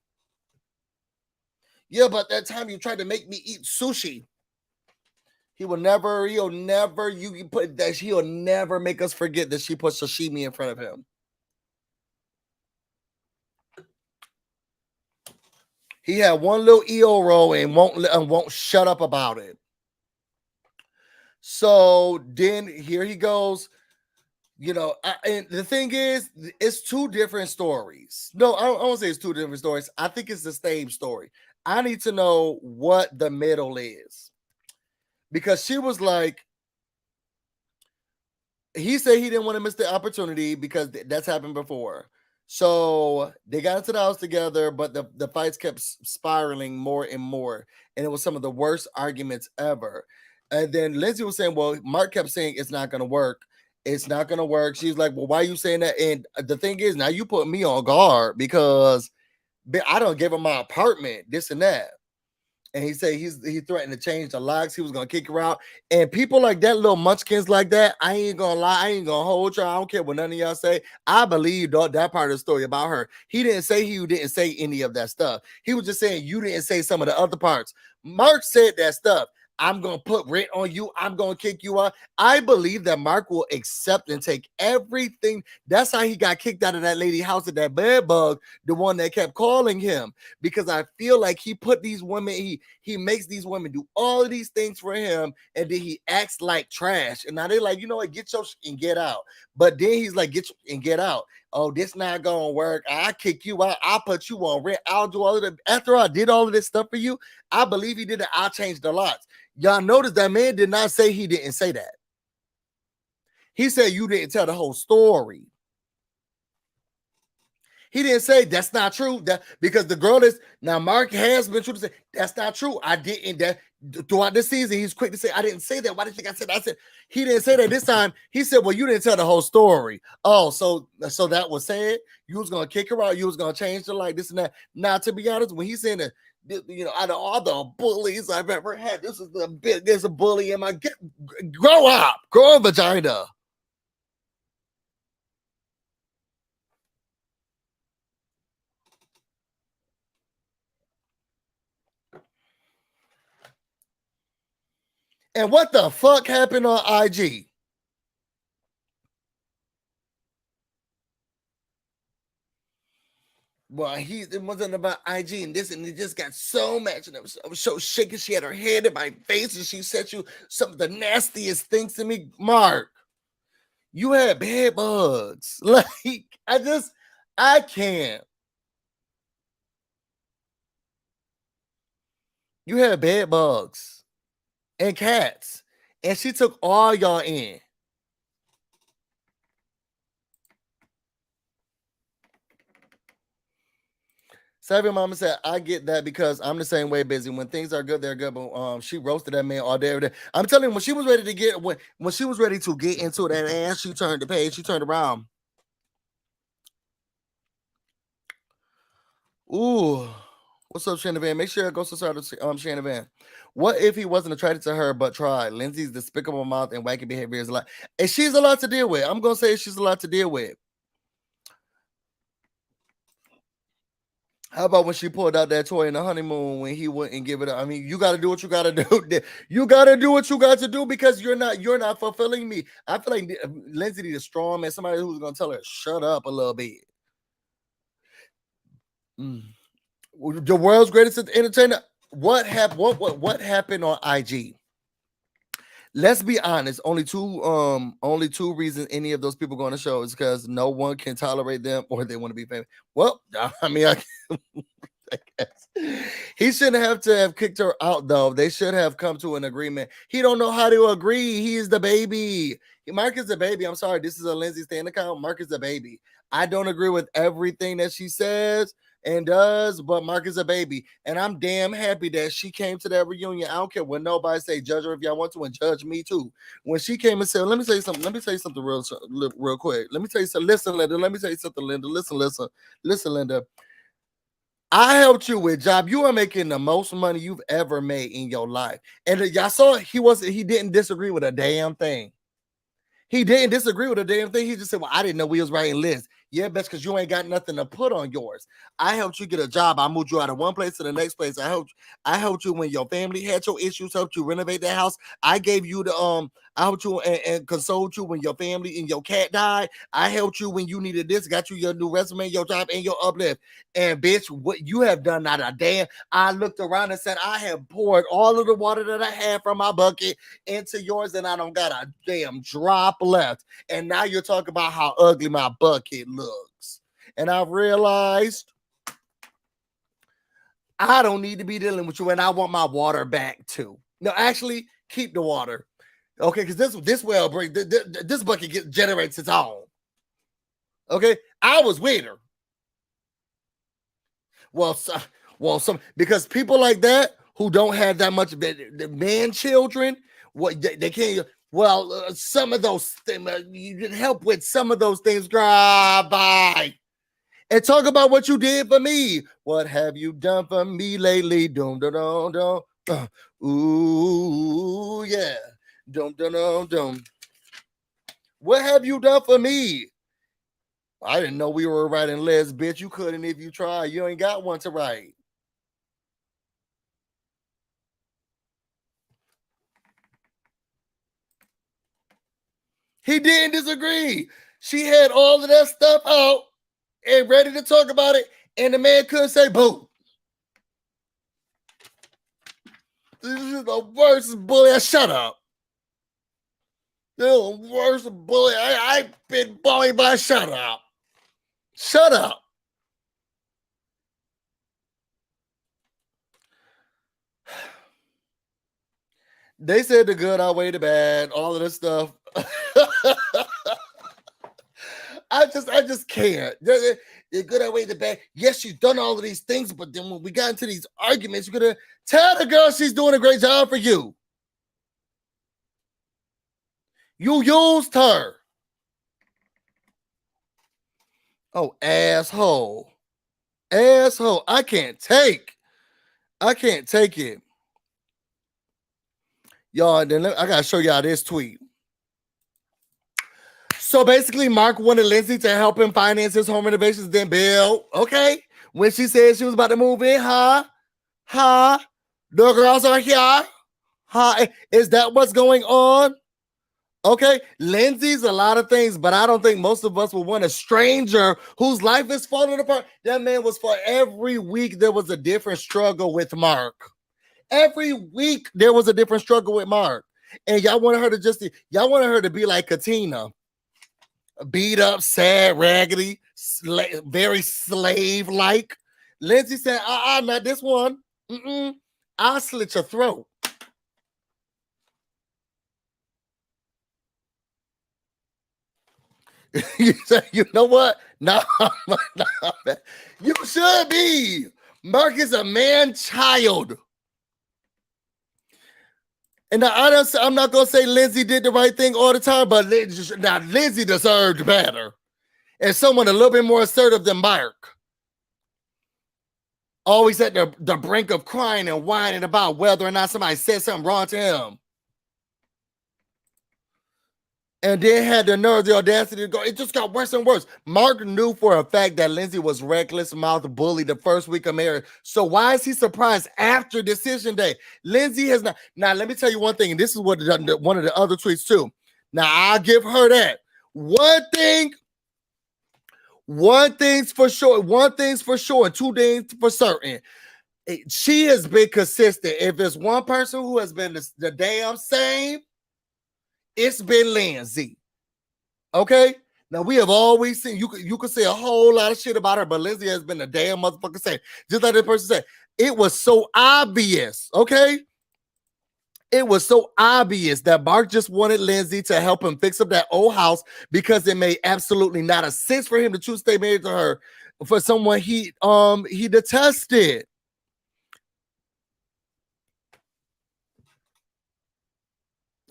Yeah, but that time you tried to make me eat sushi. He'll never make us forget that she put sashimi in front of him. He had one little EO roll and won't shut up about it. So then here he goes. You know, and the thing is, it's two different stories. No, I won't say it's two different stories. I think it's the same story. I need to know what the middle is. Because she was like, he said he didn't want to miss the opportunity because that's happened before. So they got into the house together, but the fights kept spiraling more and more. And it was some of the worst arguments ever. And then Lindsey was saying, well, Mark kept saying it's not going to work. It's not going to work. She's like, well, why are you saying that? And the thing is, now you put me on guard because I don't give him my apartment, this and that. And he said he threatened to change the locks. He was going to kick her out. And people like that, little munchkins like that, I ain't going to lie. I ain't going to hold you. I don't care what none of y'all say. I believe that part of the story about her. He didn't say any of that stuff. He was just saying you didn't say some of the other parts. Mark said that stuff. I'm going to put rent on you. I'm going to kick you out. I believe that Mark will accept and take everything. That's how he got kicked out of that lady's house at that bed bug, the one that kept calling him. Because I feel like he put these women, he makes these women do all of these things for him, and then he acts like trash. And now they're like, you know what, get your and get out. But then he's like, get your and get out. Oh, this not gonna work. I kick you out. I'll put you on rent. I'll do all of that. After I did all of this stuff for you, I believe he did it. I'll change the locks. Y'all notice that man did not say he didn't say that. He said you didn't tell the whole story. He didn't say that's not true. That because the girl is now Mark has been true to say that's not true. I didn't. That throughout the season, he's quick to say I didn't say that. Why did you think I said that? I said he didn't say that this time. He said, well, you didn't tell the whole story. Oh, so that was said. You was gonna kick her out. You was gonna change the like this and that. Now, to be honest, when he's saying that, you know, out of all the bullies I've ever had, this is the biggest bully in my grow up, grow a vagina. And what the fuck happened on IG? Well, it wasn't about IG and this, and it just got so much, and I was so shaking. She had her head in my face, and she said you some of the nastiest things to me. Mark, you had bed bugs. Like, I can't. You had bed bugs and cats, and she took all y'all in. Savvy Mama said, I get that because I'm the same way, busy. When things are good, they're good. But she roasted that man all day, every day. I'm telling you, when she was ready to get when she was ready to get into that ass, she turned the page, she turned around. Ooh. What's up, Shannon Van? Make sure it goes to start Shannon Van. What if he wasn't attracted to her but tried? Lindsey's despicable mouth and wacky behavior is a lot. And she's a lot to deal with. I'm gonna say she's a lot to deal with. How about when she pulled out that toy in the honeymoon when he wouldn't give it up? I mean, you got to do what you got to do. You got to do what you got to do because you're not fulfilling me. I feel like Lindsey needs a strong man, somebody who's going to tell her, shut up a little bit. The world's greatest entertainer. What happened on IG? Let's be honest. Only two reasons any of those people go on the show is because no one can tolerate them or they want to be famous. Well, I mean, I guess. He shouldn't have to have kicked her out, though. They should have come to an agreement. He don't know how to agree. He is the baby. Mark is the baby. I'm sorry. This is a Lindsey Stan account. Mark is the baby. I don't agree with everything that she says and does, but Mark is a baby, and I'm damn happy that she came to that reunion. I don't care what nobody say. Judge her if y'all want to, and judge me too. When she came and said, "Let me tell you something. Let me tell you something real quick. Let me tell you something. Listen, Linda. Let me tell you something, Linda. Listen, Linda. I helped you with job. You are making the most money you've ever made in your life, and y'all saw he didn't disagree with a damn thing. He didn't disagree with a damn thing. He just said, "Well, I didn't know we was writing lists." Yeah, bitch, because you ain't got nothing to put on yours. I helped you get a job. I moved you out of one place to the next place. I helped you when your family had your issues, helped you renovate that house. I gave you the I helped you and consoled you when your family and your cat died. I helped you when you needed this, got you your new resume, your job, and your uplift. And bitch, what you have done, not a damn. I looked around and said, I have poured all of the water that I had from my bucket into yours, and I don't got a damn drop left. And now you're talking about how ugly my bucket looks. And I've realized I don't need to be dealing with you, and I want my water back too. No, actually, keep the water. Okay, because this well break this bucket generates its own. Okay, I was with her. Well, some because people like that who don't have that much the man children, what they can't. Well, some of those things you can help with some of those things. Girl, bye. And talk about what you did for me. What have you done for me lately? Dum dum dum dum. Ooh yeah. Dum dum dum dum. What have you done for me? I didn't know we were writing letters, bitch. You couldn't if you tried. You ain't got one to write. He didn't disagree. She had all of that stuff out and ready to talk about it, and the man couldn't say boo. This is the worst bully. Shut up. The worst bully. I've been bullied by. Shut up. Shut up. They said the good outweigh the bad, all of this stuff. I just can't. The good outweigh the bad. Yes, you've done all of these things, but then when we got into these arguments, you're gonna tell the girl she's doing a great job for you. You used her. Oh, asshole. Asshole. I can't take it. Y'all, then I gotta show y'all this tweet. So basically, Mark wanted Lindsey to help him finance his home renovations, then build. Okay. When she said she was about to move in, the girls are here. Is that what's going on? Okay, Lindsey's a lot of things, but I don't think most of us would want a stranger whose life is falling apart. That man was for every week there was a different struggle with Mark. Every week there was a different struggle with Mark. And y'all wanted her to be like Katina. Beat up, sad, raggedy, very slave-like. Lindsey said, not this one. I'll slit your throat. You know what? No, you should be. Mark is a man-child. And now I'm not going to say Lindsey did the right thing all the time, but Lindsey deserved better. And someone a little bit more assertive than Mark. Always at the brink of crying and whining about whether or not somebody said something wrong to him. And then had the nerve, the audacity to go. It just got worse and worse. Mark knew for a fact that Lindsey was reckless, mouth bully the first week of marriage. So why is he surprised after decision day? Lindsey has not. Now, let me tell you one thing, and this is what one of the other tweets too. Now, I'll give her that. One thing's for sure, and two things for certain. She has been consistent. If it's one person who has been the damn same, it's been Lindsey. Okay? Now we have always seen you could say a whole lot of shit about her, but Lindsey has been a damn motherfucker same. Just like the person said, it was so obvious, okay? It was so obvious that Mark just wanted Lindsey to help him fix up that old house because it made absolutely not a sense for him to choose to stay married to her for someone he detested.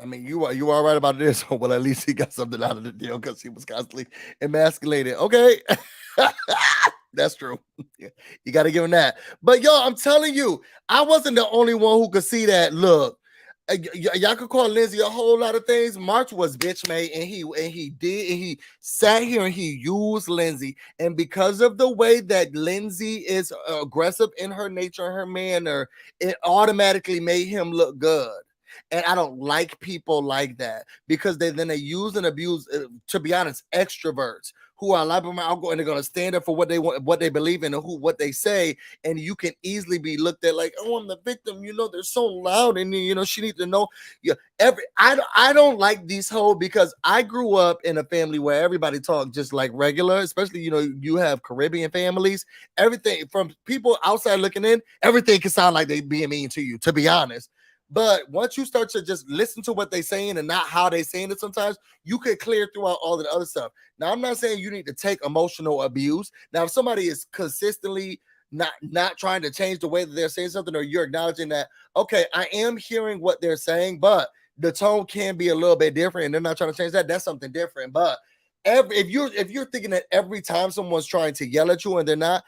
I mean, you are right about this. Well, at least he got something out of the deal because he was constantly emasculated. Okay. That's true. You got to give him that. But yo, I'm telling you, I wasn't the only one who could see that. Look, y'all could call Lindsey a whole lot of things. Mark was bitch made, and he sat here and he used Lindsey, and because of the way that Lindsey is aggressive in her nature and her manner, it automatically made him look good. And I don't like people like that, because they use and abuse, to be honest, extroverts who are a lot more outgoing. They're gonna stand up for what they want, what they believe in, and what they say. And you can easily be looked at like, oh, I'm the victim. They're so loud, and she needs to know. Yeah, I don't like these whole, because I grew up in a family where everybody talked just like regular, especially you have Caribbean families. Everything from people outside looking in, everything can sound like they being mean to you, to be honest. But once you start to just listen to what they're saying and not how they're saying it, sometimes you could clear throughout all of the other stuff. Now, I'm not saying you need to take emotional abuse. Now, if somebody is consistently not trying to change the way that they're saying something, or you're acknowledging that, okay, I am hearing what they're saying, but the tone can be a little bit different, and they're not trying to change that, that's something different. But if you're thinking that every time someone's trying to yell at you and they're not,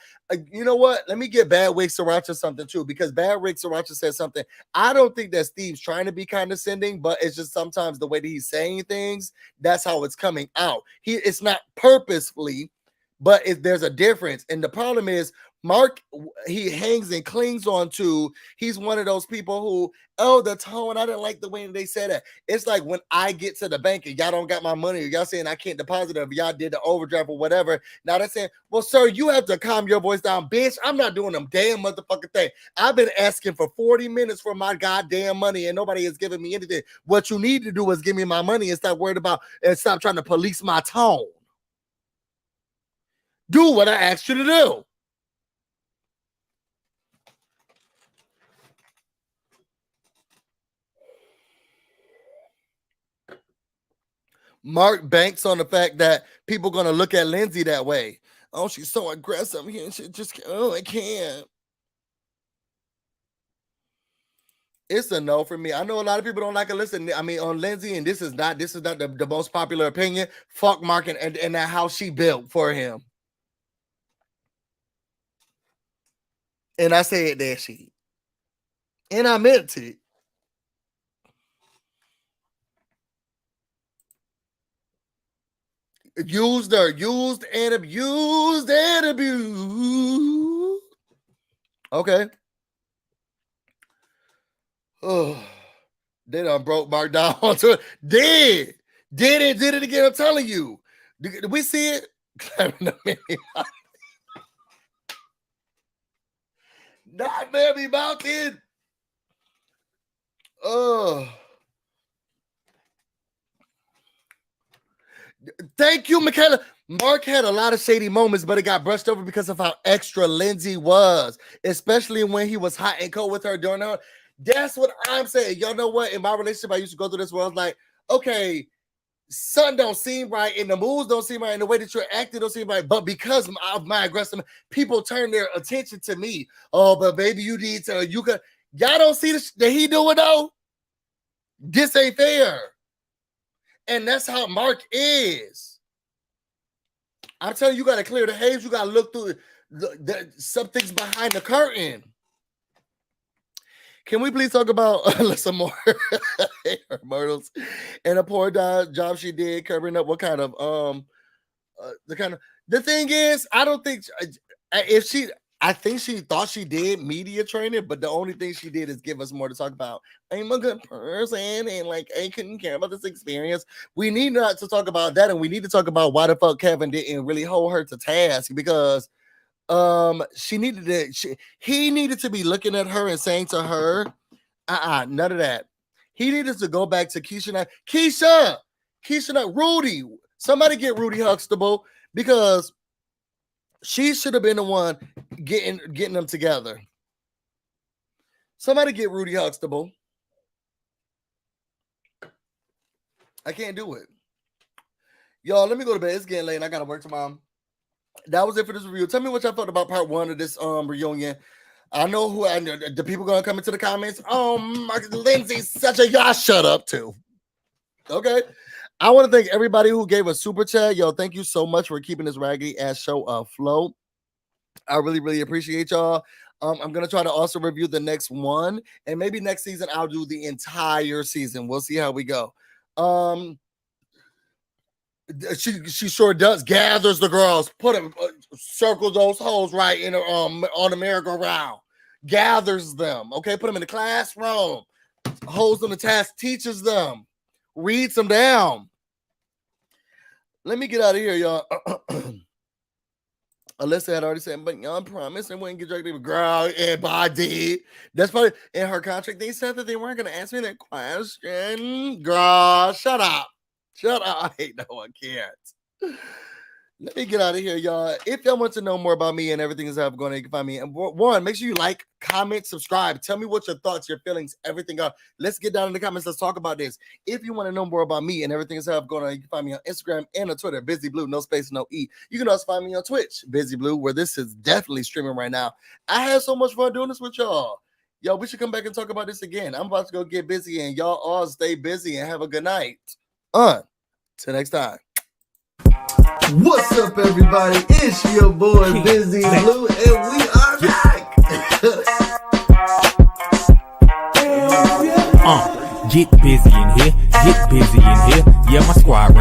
you know what? Let me get Bad Wig Sriracha something too, because Bad Wig Sriracha said something. I don't think that Steve's trying to be condescending, but it's just sometimes the way that he's saying things, that's how it's coming out. It's not purposefully, but there's a difference. And the problem is, Mark, he hangs and clings on to, he's one of those people who, oh, the tone, I didn't like the way they said that. It's like when I get to the bank and y'all don't got my money, or y'all saying I can't deposit it, if y'all did the overdraft or whatever. Now they're saying, well, sir, you have to calm your voice down. Bitch, I'm not doing them damn motherfucking thing. I've been asking for 40 minutes for my goddamn money, and nobody has given me anything. What you need to do is give me my money and stop worried about, and stop trying to police my tone. Do what I asked you to do. Mark banks on the fact that people are going to look at Lindsey that way. Oh, she's so aggressive here. She just, I can't. It's a no for me. I know a lot of people don't like Alyssa. I mean, on Lindsey, and this is not the most popular opinion. Fuck Mark and that house she built for him. And I said that shit. And I meant it. Used and abused. Okay. Oh, they done broke Mark down onto it. Did it again. I'm telling you. Did we see it? Not Mammy Mountain. Oh. Thank you, Michaela. Mark had a lot of shady moments, but it got brushed over because of how extra Lindsey was, especially when he was hot and cold with her during her. That's what I'm saying. Y'all know what? In my relationship, I used to go through this where I was like, okay, something don't seem right, and the moves don't seem right, and the way that you're acting don't seem right. But because of my aggressive, people turn their attention to me. Oh, but baby, you need to, you could. Y'all don't see that he doing though? This ain't fair. And that's how Mark is. I'm telling you, you got to clear the haze. You got to look through something's behind the curtain. Can we please talk about Alyssa more? Her myrtles and a poor job she did covering up what kind of the thing is, I don't think I think she thought she did media training, but the only thing she did is give us more to talk about. I'm a good person, and like I couldn't care about this experience. We need not to talk about that, and we need to talk about why the fuck Kevin didn't really hold her to task, because he needed to be looking at her and saying to her, none of that. He needed to go back to Keshia, Rudy. Somebody get Rudy Huxtable, because she should have been the one getting them together. Somebody get Rudy Huxtable. I can't do it. Y'all, let me go to bed. It's getting late and I gotta work tomorrow. That was it for this review. Tell me what y'all thought about part 1 of this reunion. I know the people gonna come into the comments. Oh, Lindsey's such a y'all shut up too. Okay. I want to thank everybody who gave a super chat. Yo, thank you so much for keeping this raggedy ass show afloat. I really, really appreciate y'all. I'm gonna try to also review the next one, and maybe next season I'll do the entire season. We'll see how we go. She sure does. Gathers the girls, put them, circle those hoes right in on the merry-go-round. Gathers them, okay. Put them in the classroom. Holds them to task. Teaches them. Reads them down. Let me get out of here, y'all. Alyssa had already said, but y'all promised they wouldn't get dragged. Girl, but I did. That's probably in her contract. They said that they weren't going to answer me that question. Girl, shut up. Shut up. I hate no one cares. Let me get out of here, y'all. If y'all want to know more about me and everything that's going on, you can find me. And one, make sure you like, comment, subscribe. Tell me what your thoughts, your feelings, everything are. Let's get down in the comments. Let's talk about this. If you want to know more about me and everything that's going on, you can find me on Instagram and on Twitter, BusyBlu, no space, no E. You can also find me on Twitch, BusyBlu, where this is definitely streaming right now. I had so much fun doing this with y'all. Yo, we should come back and talk about this again. I'm about to go get busy, and y'all all stay busy and have a good night. Till next time. What's up, everybody? It's your boy BusyBlu, and we are back. Get busy in here. Get busy in here. Yeah, my squad.